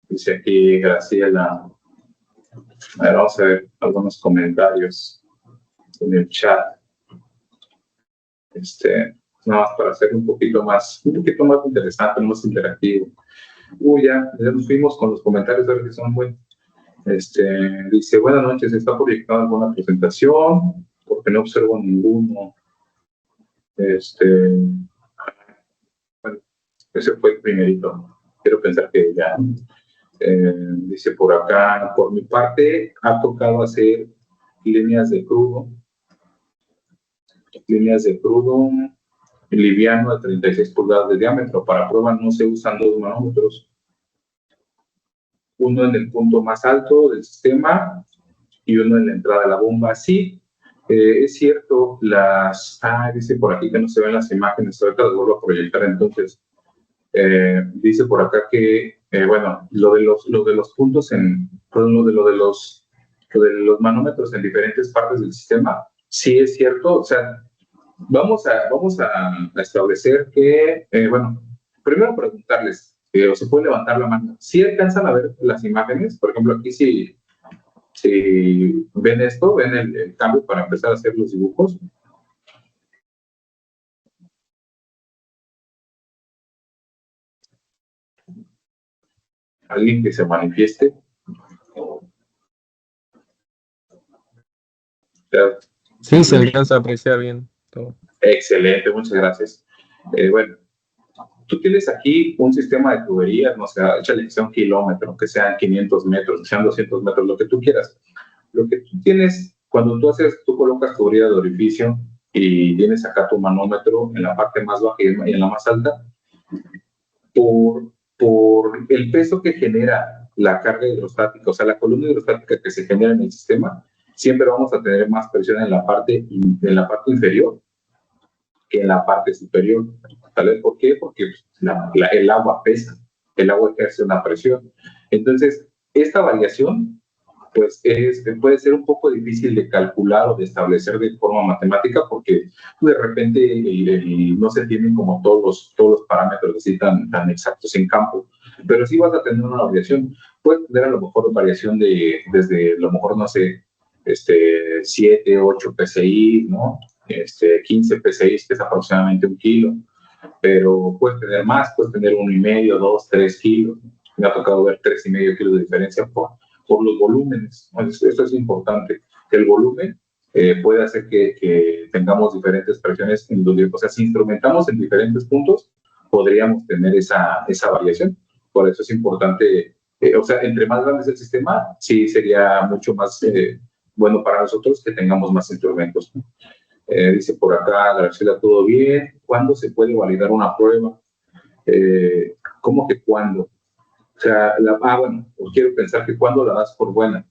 Dice aquí Graciela. A ver, vamos a ver algunos comentarios en el chat. Nada más para hacer un poquito más interesante, más interactivo. Ya nos fuimos con los comentarios, a ver que son buenos. Dice, buenas noches, ¿está proyectada alguna presentación? Porque no observo ninguno. Bueno, ese fue el primerito. Quiero pensar que ya. Dice por acá, por mi parte, ha tocado hacer líneas de crudo liviano a 36 pulgadas de diámetro. Para prueba no se usan 2 manómetros. Uno en el punto más alto del sistema y uno en la entrada de la bomba. Sí, es cierto, dice por aquí que no se ven las imágenes, ahorita las vuelvo a proyectar entonces. Dice por acá que bueno, lo de los puntos perdón, lo de los manómetros en diferentes partes del sistema, sí es cierto. O sea, vamos a establecer que, bueno, primero preguntarles, o se puede levantar la mano. Si alcanzan a ver las imágenes, por ejemplo, aquí si ven esto, ven el cambio para empezar a hacer los dibujos. Alguien que se manifieste. Sí, se alcanza a apreciar bien todo. Excelente, muchas gracias. Bueno, tú tienes aquí un sistema de tuberías, no sé, échale que sea un kilómetro, que sean 500 metros, que sean 200 metros, lo que tú quieras. Lo que tú tienes, cuando tú colocas tubería de orificio y tienes acá tu manómetro en la parte más baja y en la más alta, por el peso que genera la carga hidrostática, o sea, la columna hidrostática que se genera en el sistema, siempre vamos a tener más presión en la parte inferior que en la parte superior. ¿Vale? ¿Por qué? Porque el agua pesa, el agua ejerce una presión. Entonces, esta variación pues puede ser un poco difícil de calcular o de establecer de forma matemática, porque de repente no se tienen como todos los parámetros así tan exactos en campo, pero sí vas a tener una variación. Puedes tener a lo mejor variación desde a lo mejor, no sé, 7, 8 PSI, ¿no? 15 PSI, que es aproximadamente 1 kilo, pero puedes tener más, puedes tener 1,5, 2, 3 kilos. Me ha tocado ver 3,5 kilos de diferencia por los volúmenes. Esto es importante. El volumen puede hacer que tengamos diferentes presiones en donde, o sea, si instrumentamos en diferentes puntos, podríamos tener esa variación. Por eso es importante, o sea, entre más grande es el sistema, sí sería mucho más bueno para nosotros que tengamos más instrumentos. Dice por acá, Graciela, ¿todo bien? ¿Cuándo se puede validar una prueba? ¿Cómo que cuándo? O sea, bueno, pues quiero pensar que cuando la das por buena.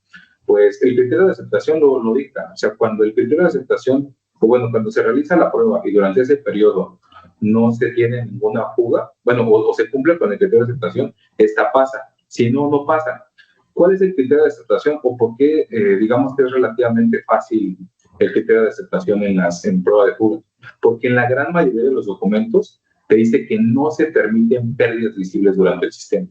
Pues el criterio de aceptación lo dicta. O sea, cuando el criterio de aceptación, o bueno, cuando se realiza la prueba y durante ese periodo no se tiene ninguna fuga, bueno, o se cumple con el criterio de aceptación, esta pasa. Si no, no pasa. ¿Cuál es el criterio de aceptación o por qué, digamos que es relativamente fácil el criterio de aceptación en prueba de fuga? Porque en la gran mayoría de los documentos te dice que no se permiten pérdidas visibles durante el sistema.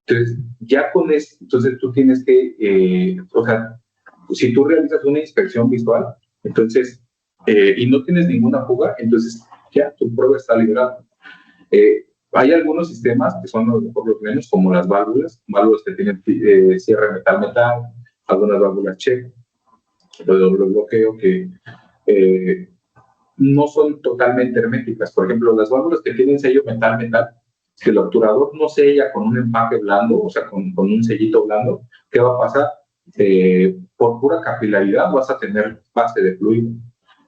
Entonces, ya con esto, entonces tú tienes que, o sea, si tú realizas una inspección visual, entonces, y no tienes ninguna fuga, entonces ya tu prueba está liberada. Hay algunos sistemas que son por lo menos como las válvulas que tienen cierre metal-metal, algunas válvulas check, lo de doble bloqueo, que no son totalmente herméticas. Por ejemplo, las válvulas que tienen sello metal-metal, si el obturador no sella con un empaque blando, o sea, con un sellito blando, ¿qué va a pasar? Por pura capilaridad vas a tener base de fluido.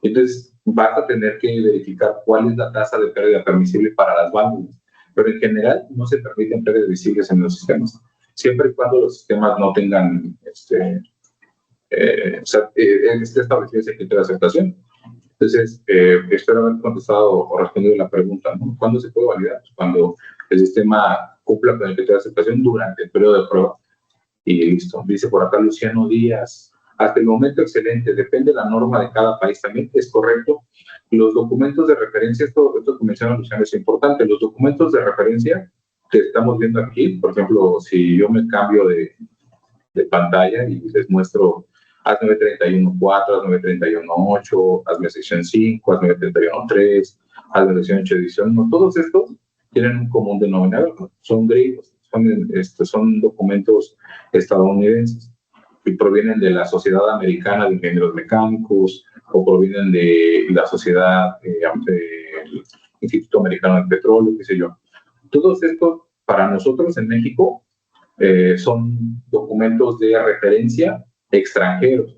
Entonces, vas a tener que verificar cuál es la tasa de pérdida permisible para las válvulas. Pero en general no se permiten pérdidas visibles en los sistemas, siempre y cuando los sistemas no tengan, o sea, esté establecido ese criterio de aceptación. Entonces, espero haber contestado o respondido la pregunta, ¿no? ¿Cuándo se puede validar? Pues cuando el sistema cumpla con el criterio de aceptación durante el periodo de prueba. Y listo. Dice por acá Luciano Díaz. Hasta el momento, excelente. Depende de la norma de cada país también. Es correcto. Los documentos de referencia, esto que menciona Luciano es importante. Los documentos de referencia que estamos viendo aquí, por ejemplo, si yo me cambio de pantalla y les muestro hazme 31.4, hazme 31.8, hazme sección 5, hazme 31.3, hazme sección 8 edición. No, todos estos tienen un común denominador, son griegos, son documentos estadounidenses y provienen de la Sociedad Americana de Ingenieros Mecánicos o provienen de la Sociedad del Instituto Americano del Petróleo, qué sé yo. Todos estos, para nosotros en México, son documentos de referencia extranjeros.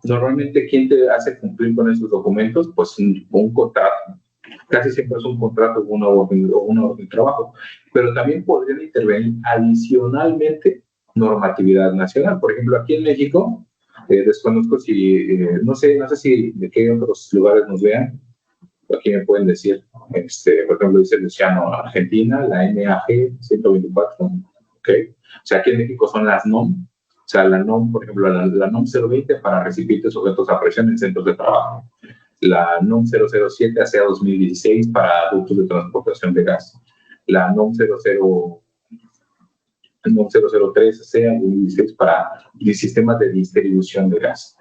Normalmente, ¿quién te hace cumplir con esos documentos? Pues un contrato. Casi siempre es un contrato o una orden de trabajo. Pero también podrían intervenir adicionalmente normatividad nacional. Por ejemplo, aquí en México, desconozco si, no sé si de qué otros lugares nos vean, Aquí me pueden decir, por ejemplo, dice Luciano, Argentina, la NAG 124, ¿ok? O sea, aquí en México son las NOM, o sea, la NOM, por ejemplo, la NOM 020 para recipientes sujetos a presión en centros de trabajo, la NOM 007 hacia 2016 para ductos de transportación de gas, la NOM 003 hacia 2016 para sistemas de distribución de gas.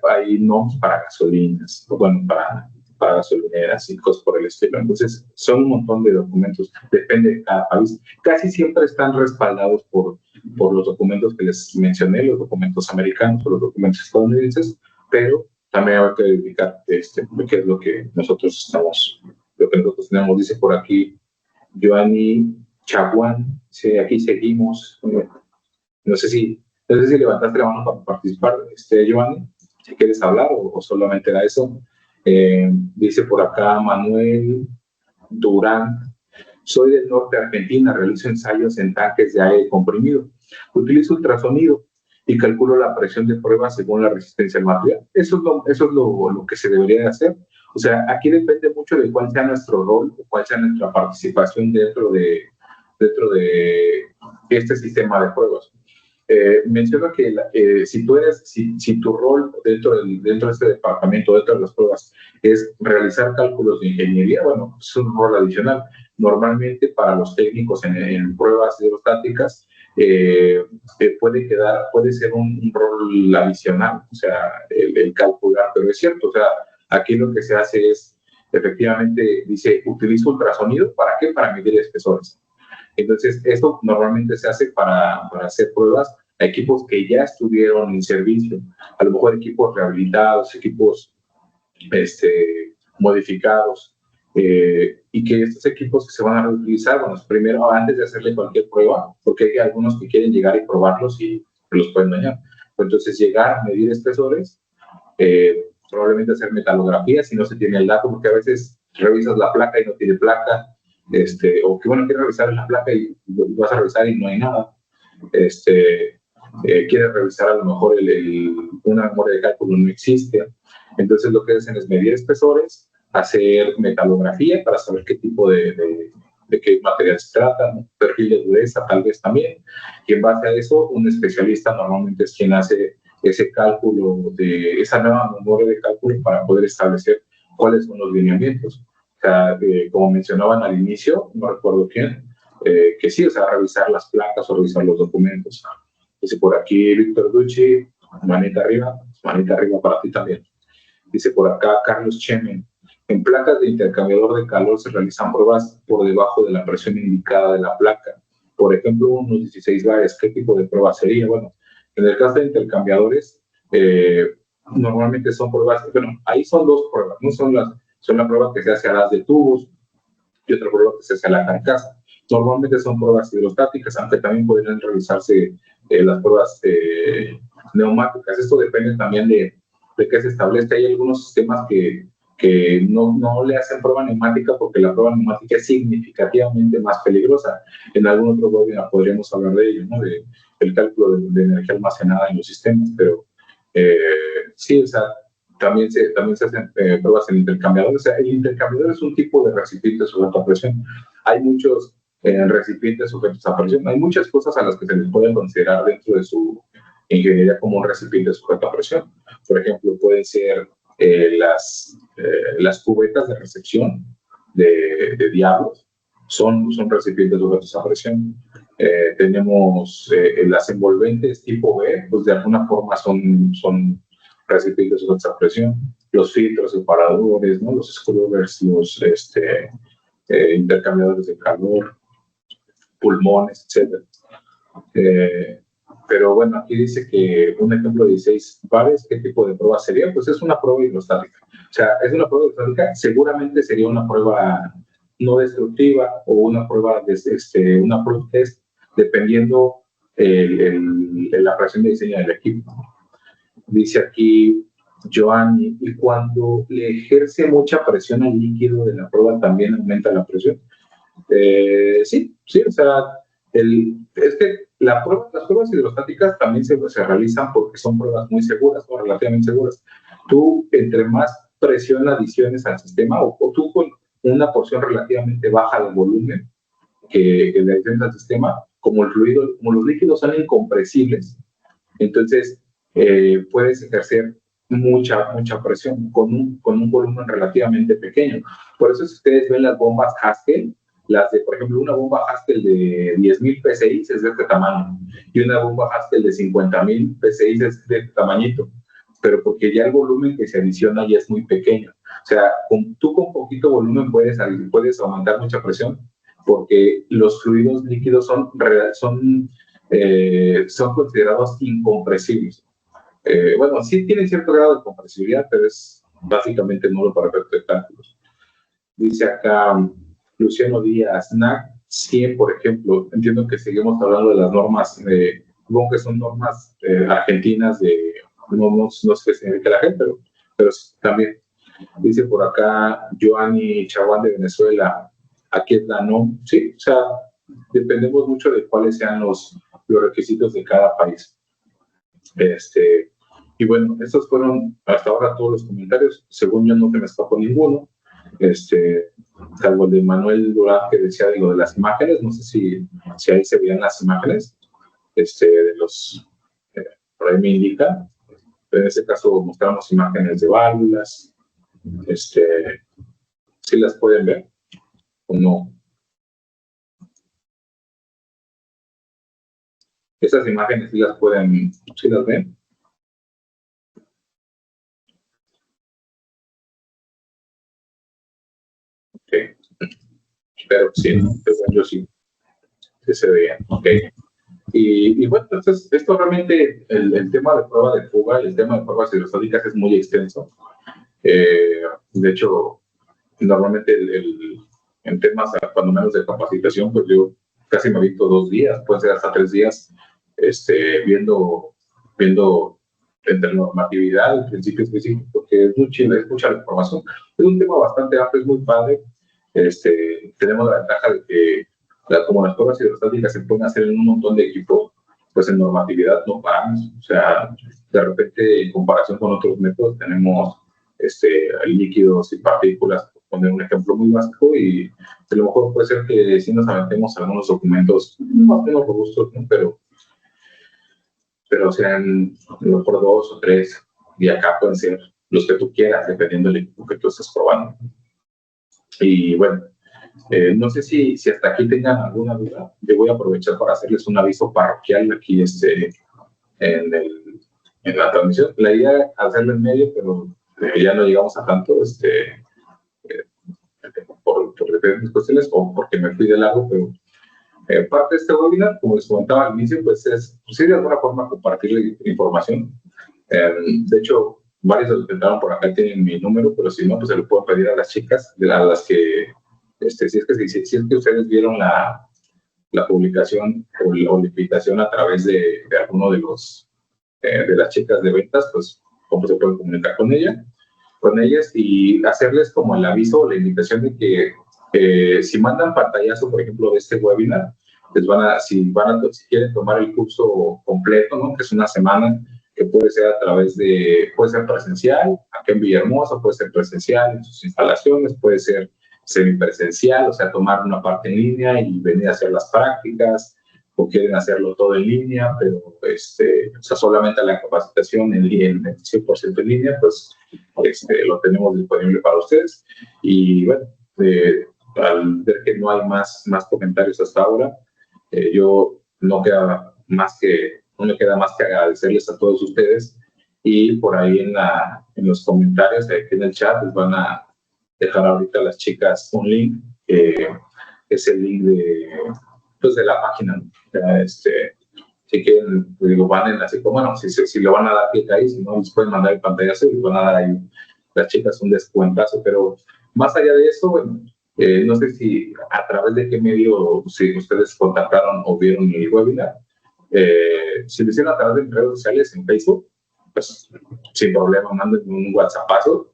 Hay NOMs para gasolinas, bueno, para gasolineras y cosas por el estilo. Entonces, son un montón de documentos, depende de cada país. Casi siempre están respaldados por los documentos que les mencioné, los documentos americanos o los documentos estadounidenses, pero también hay que verificar qué es lo que nosotros tenemos. Dice por aquí Joanny Chaguán, dice, aquí seguimos. No sé si levantaste la mano para participar, Giovanni, si quieres hablar o solamente era eso. Dice por acá Manuel Durán, soy del norte de Argentina, realizo ensayos en tanques de aire comprimido. Utilizo ultrasonido y calculo la presión de prueba según la resistencia al material. Eso es lo que se debería de hacer. O sea, aquí depende mucho de cuál sea nuestro rol, cuál sea nuestra participación dentro de este sistema de pruebas. Menciono que si tu rol dentro de este departamento, dentro de las pruebas, es realizar cálculos de ingeniería, bueno, es un rol adicional. Normalmente para los técnicos en pruebas hidrostáticas puede ser un rol adicional, o sea, el calcular, pero es cierto, o sea, aquí lo que se hace es, efectivamente, dice, utilizo ultrasonido, ¿para qué? Para medir espesores. Entonces, esto normalmente se hace para hacer pruebas a equipos que ya estuvieron en servicio, a lo mejor equipos rehabilitados, equipos modificados, y que estos equipos que se van a reutilizar, bueno, primero, antes de hacerle cualquier prueba, porque hay algunos que quieren llegar y probarlos y los pueden dañar. Entonces, llegar, medir espesores, probablemente hacer metalografía si no se tiene el dato, porque a veces revisas la placa y no tiene placa, o que bueno, quieres revisar la placa y vas a revisar y no hay nada. Quieres revisar a lo mejor una memoria de cálculo no existe. Entonces lo que hacen es medir espesores, hacer metalografía para saber qué tipo de qué material se trata, ¿no? Perfil de dureza tal vez también. Y en base a eso, un especialista normalmente es quien hace ese cálculo, esa nueva memoria de cálculo para poder establecer cuáles son los lineamientos. O sea, como mencionaban al inicio, no recuerdo quién, que sí, o sea, revisar las placas o revisar los documentos. Dice por aquí Víctor Ducci, manita arriba para ti también. Dice por acá Carlos Chemen, en placas de intercambiador de calor se realizan pruebas por debajo de la presión indicada de la placa. Por ejemplo, unos 16 bares, ¿qué tipo de prueba sería? Bueno, en el caso de intercambiadores, normalmente son pruebas, bueno, ahí son dos pruebas, no son la prueba que se hace a las de tubos y otra prueba que se hace a la carcasa. Normalmente son pruebas hidrostáticas, aunque también podrían realizarse las pruebas neumáticas. Esto depende también de qué se establece. Hay algunos sistemas que no le hacen prueba neumática porque la prueba neumática es significativamente más peligrosa. En algún otro webinar podríamos hablar de ello, ¿no? El cálculo de energía almacenada en los sistemas, pero sí, o sea, también se hacen pruebas en intercambiadores. O sea, el intercambiador es un tipo de recipiente sujeto a presión. Hay muchos recipientes sujetos a presión. Hay muchas cosas a las que se les puede considerar dentro de su ingeniería como un recipiente sujeto a presión. Por ejemplo, pueden ser las cubetas de recepción de diablos, son recipientes sujetos a presión. Tenemos las envolventes tipo B, pues de alguna forma son recipientes sujetos a presión. Los filtros separadores, ¿no? Los scrubbers, los intercambiadores de calor, pulmones, etc. Pero bueno, aquí dice que un ejemplo de 16 bares, ¿qué tipo de prueba sería? Pues es una prueba hidrostática. O sea, es una prueba hidrostática, seguramente sería una prueba no destructiva o una prueba una proof test, dependiendo la presión de diseño del equipo. Dice aquí Joanny, y cuando le ejerce mucha presión al líquido de la prueba, ¿también aumenta la presión? Sí, o sea, es que las pruebas hidrostáticas también se realizan porque son pruebas muy seguras o relativamente seguras. Tú, entre más presión adiciones al sistema o tú con una porción relativamente baja de volumen que le adiciones al sistema, como el fluido, como los líquidos son incompresibles, entonces puedes ejercer mucha presión con un volumen relativamente pequeño. Por eso si ustedes ven las bombas Haskell, las de, por ejemplo, una bomba Haskell de 10.000 PSI es de este tamaño y una bomba Haskell de 50.000 PSI es de este tamañito, pero porque ya el volumen que se adiciona ya es muy pequeño. O sea, tú con poquito volumen puedes aumentar mucha presión porque los fluidos líquidos son considerados incompresibles. Bueno, sí tienen cierto grado de compresibilidad, pero es básicamente nulo para efectos de cálculos. Dice acá Luciano Díaz, NAC 100, por ejemplo. Entiendo que seguimos hablando de las normas, supongo que son normas argentinas no sé qué significa la gente, pero también. Dice por acá Joanny Chaguán de Venezuela, aquí es la NOM. Sí, o sea, dependemos mucho de cuáles sean los requisitos de cada país. Y bueno, estos fueron hasta ahora todos los comentarios. Según yo, no se me escapó ninguno. Salvo el de Manuel Durán que decía de lo de las imágenes. No sé si ahí se veían las imágenes de los. Por ahí me indica. En este caso mostramos imágenes de válvulas. ¿Sí las pueden ver o no? Esas imágenes sí las ven. Ok. Pero sí, yo sí se veía. Ok. Y bueno, entonces, esto realmente, el tema de prueba de fuga, el tema de pruebas hidrostáticas es muy extenso. De hecho, normalmente en temas, cuando menos de capacitación, pues yo casi me aviento 2 días, puede ser hasta 3 días, viendo entre normatividad, el principio específico, porque es mucha la información. Es un tema bastante amplio, es muy padre. Tenemos la ventaja de que, como las pruebas hidrostáticas se pueden hacer en un montón de equipos, pues en normatividad no paramos. O sea, de repente, en comparación con otros métodos, tenemos líquidos y partículas, por poner un ejemplo muy básico, y a lo mejor puede ser que si nos aventemos algunos documentos más o menos robustos, ¿no? pero sean a lo mejor 2 o 3, y acá pueden ser los que tú quieras, dependiendo del equipo que tú estés probando. Y bueno, no sé si hasta aquí tengan alguna duda. Yo voy a aprovechar para hacerles un aviso parroquial aquí en la transmisión. La idea es hacerlo en medio, pero ya no llegamos a tanto por diferentes cuestiones o porque me fui de largo, pero parte de este webinar, como les comentaba al inicio, pues es de alguna forma compartir información. De hecho, varios de los que entraron por acá tienen mi número, pero si no, pues se lo puedo pedir a las chicas, a las que, si es que ustedes vieron la publicación o la invitación a través de alguno de las chicas de ventas, pues cómo se pueden comunicar con ellas y hacerles como el aviso o la invitación de que si mandan pantallazo, por ejemplo, de este webinar, les si quieren tomar el curso completo, ¿no? Que es una semana, que puede ser puede ser presencial, aquí en Villahermosa, puede ser presencial en sus instalaciones, puede ser semipresencial, o sea, tomar una parte en línea y venir a hacer las prácticas, o quieren hacerlo todo en línea, pero o sea, solamente la capacitación en 100% en línea, pues lo tenemos disponible para ustedes. Y bueno, al ver que no hay más comentarios hasta ahora, yo no me queda más que agradecerles a todos ustedes, y por ahí en los comentarios, aquí en el chat, les van a dejar ahorita a las chicas un link, es el link de la página, ¿no? Si quieren, digo, van así como, bueno, si le van a dar clic ahí, si no, les pueden mandar el pantallazo y les van a dar ahí las chicas un descuentazo. Pero más allá de eso, bueno, no sé si a través de qué medio, si ustedes contactaron o vieron mi webinar. Si lo hicieron a través de mis redes sociales, en Facebook, pues sin problema, manden un WhatsAppazo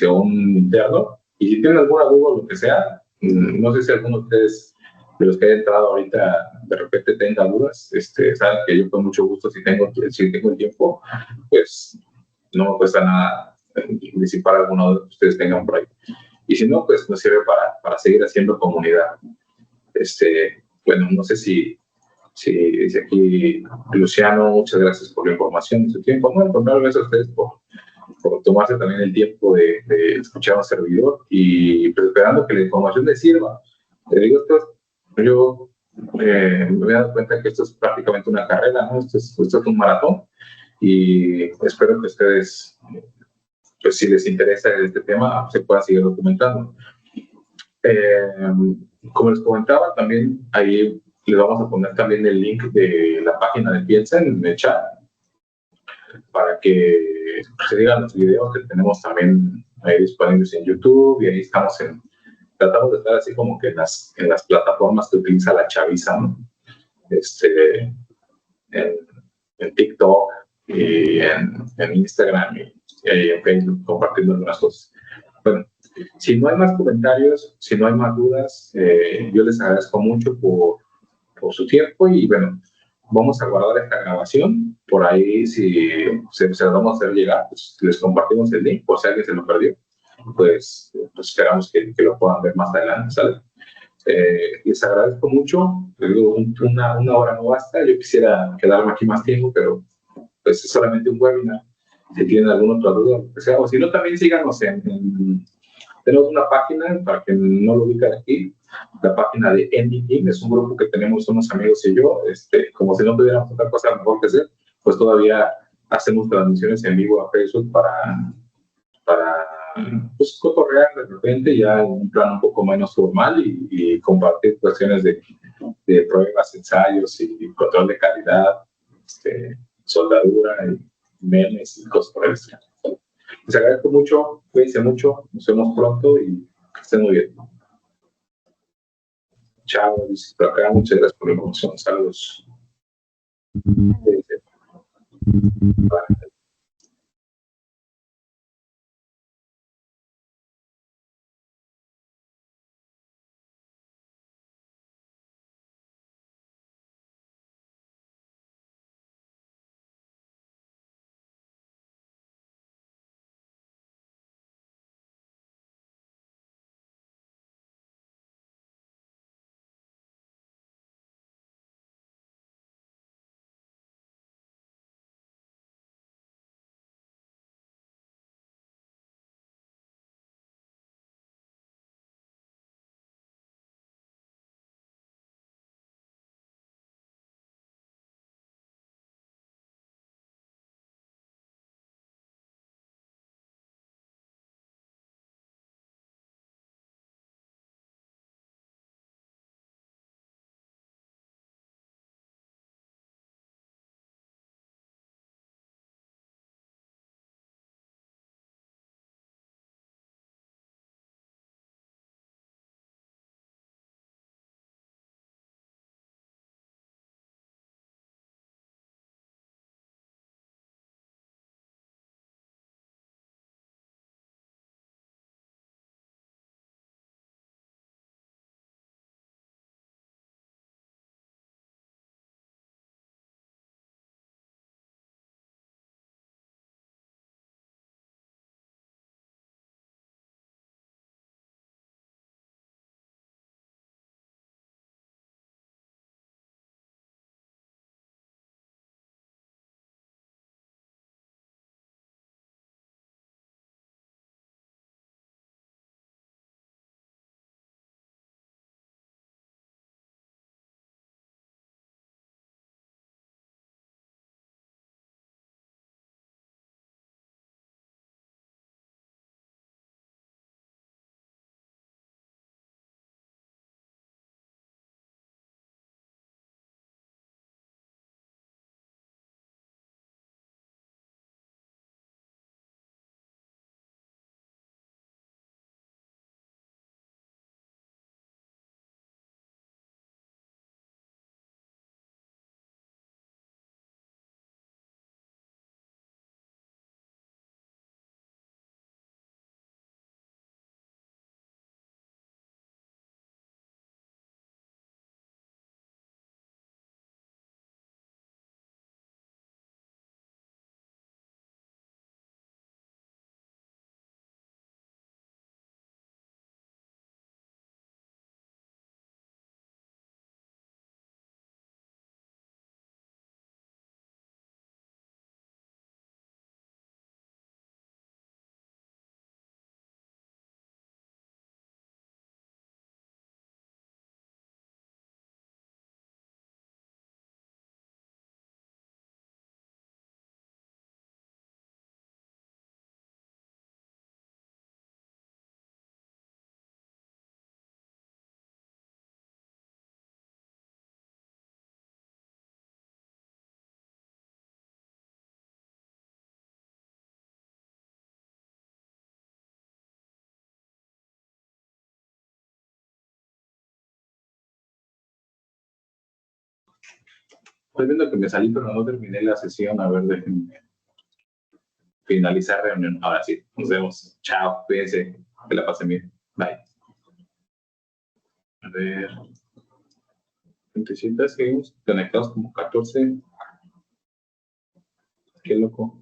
o un interno. Y si tienen alguna duda o lo que sea, no sé si alguno de ustedes, de los que hayan entrado ahorita, de repente tenga dudas, saben que yo con mucho gusto, si tengo el tiempo, pues no me cuesta nada disipar alguna duda que ustedes tengan por ahí. Y si no, pues nos sirve para seguir haciendo comunidad. Bueno, no sé si dice aquí Luciano, muchas gracias por la información y su tiempo. Bueno, pues gracias a ustedes por tomarse también el tiempo de escuchar a un servidor y pues, esperando que la información les sirva. Te digo, yo me he dado cuenta que esto es prácticamente una carrera, ¿no? Esto es un maratón y espero que ustedes, pues si les interesa este tema, se puedan seguir documentando. Como les comentaba, también ahí les vamos a poner también el link de la página de Piensa en el chat para que se digan los videos que tenemos también ahí disponibles en YouTube y ahí estamos tratamos de estar así como que en las plataformas que utiliza la chaviza, ¿no? En, en TikTok y en Instagram y en Facebook compartiendo algunas cosas. Bueno, si no hay más comentarios, si no hay más dudas, yo les agradezco mucho por su tiempo y bueno, vamos a guardar esta grabación. Por ahí, si se la vamos a hacer llegar, pues les compartimos el link por si alguien se lo perdió. Pues esperamos que lo puedan ver más adelante, ¿sale? Les agradezco mucho. Una hora no basta. Yo quisiera quedarme aquí más tiempo, pero pues es solamente un webinar. Si tienen alguna otra duda, lo que sea, o si no, también síganos tenemos una página, para que no lo ubican aquí, la página de Ending Team, es un grupo que tenemos unos amigos y yo, como si no tuviéramos otra cosa mejor que hacer, pues todavía hacemos transmisiones en vivo a Facebook para pues, cotorrear de repente ya en un plan un poco menos formal y compartir cuestiones de pruebas, ensayos y control de calidad, soldadura y memes y cosas por el estilo. Les agradezco mucho, cuídense mucho, nos vemos pronto y que estén muy bien. Chao, dice por acá, muchas gracias por la información, saludos. Bye. Estoy viendo que me salí, pero no terminé la sesión. A ver, déjenme finalizar reunión. Ahora sí, nos vemos. Chao, cuídense, que la pasen bien. Bye. A ver, 27, seguimos conectados como 14. Qué loco.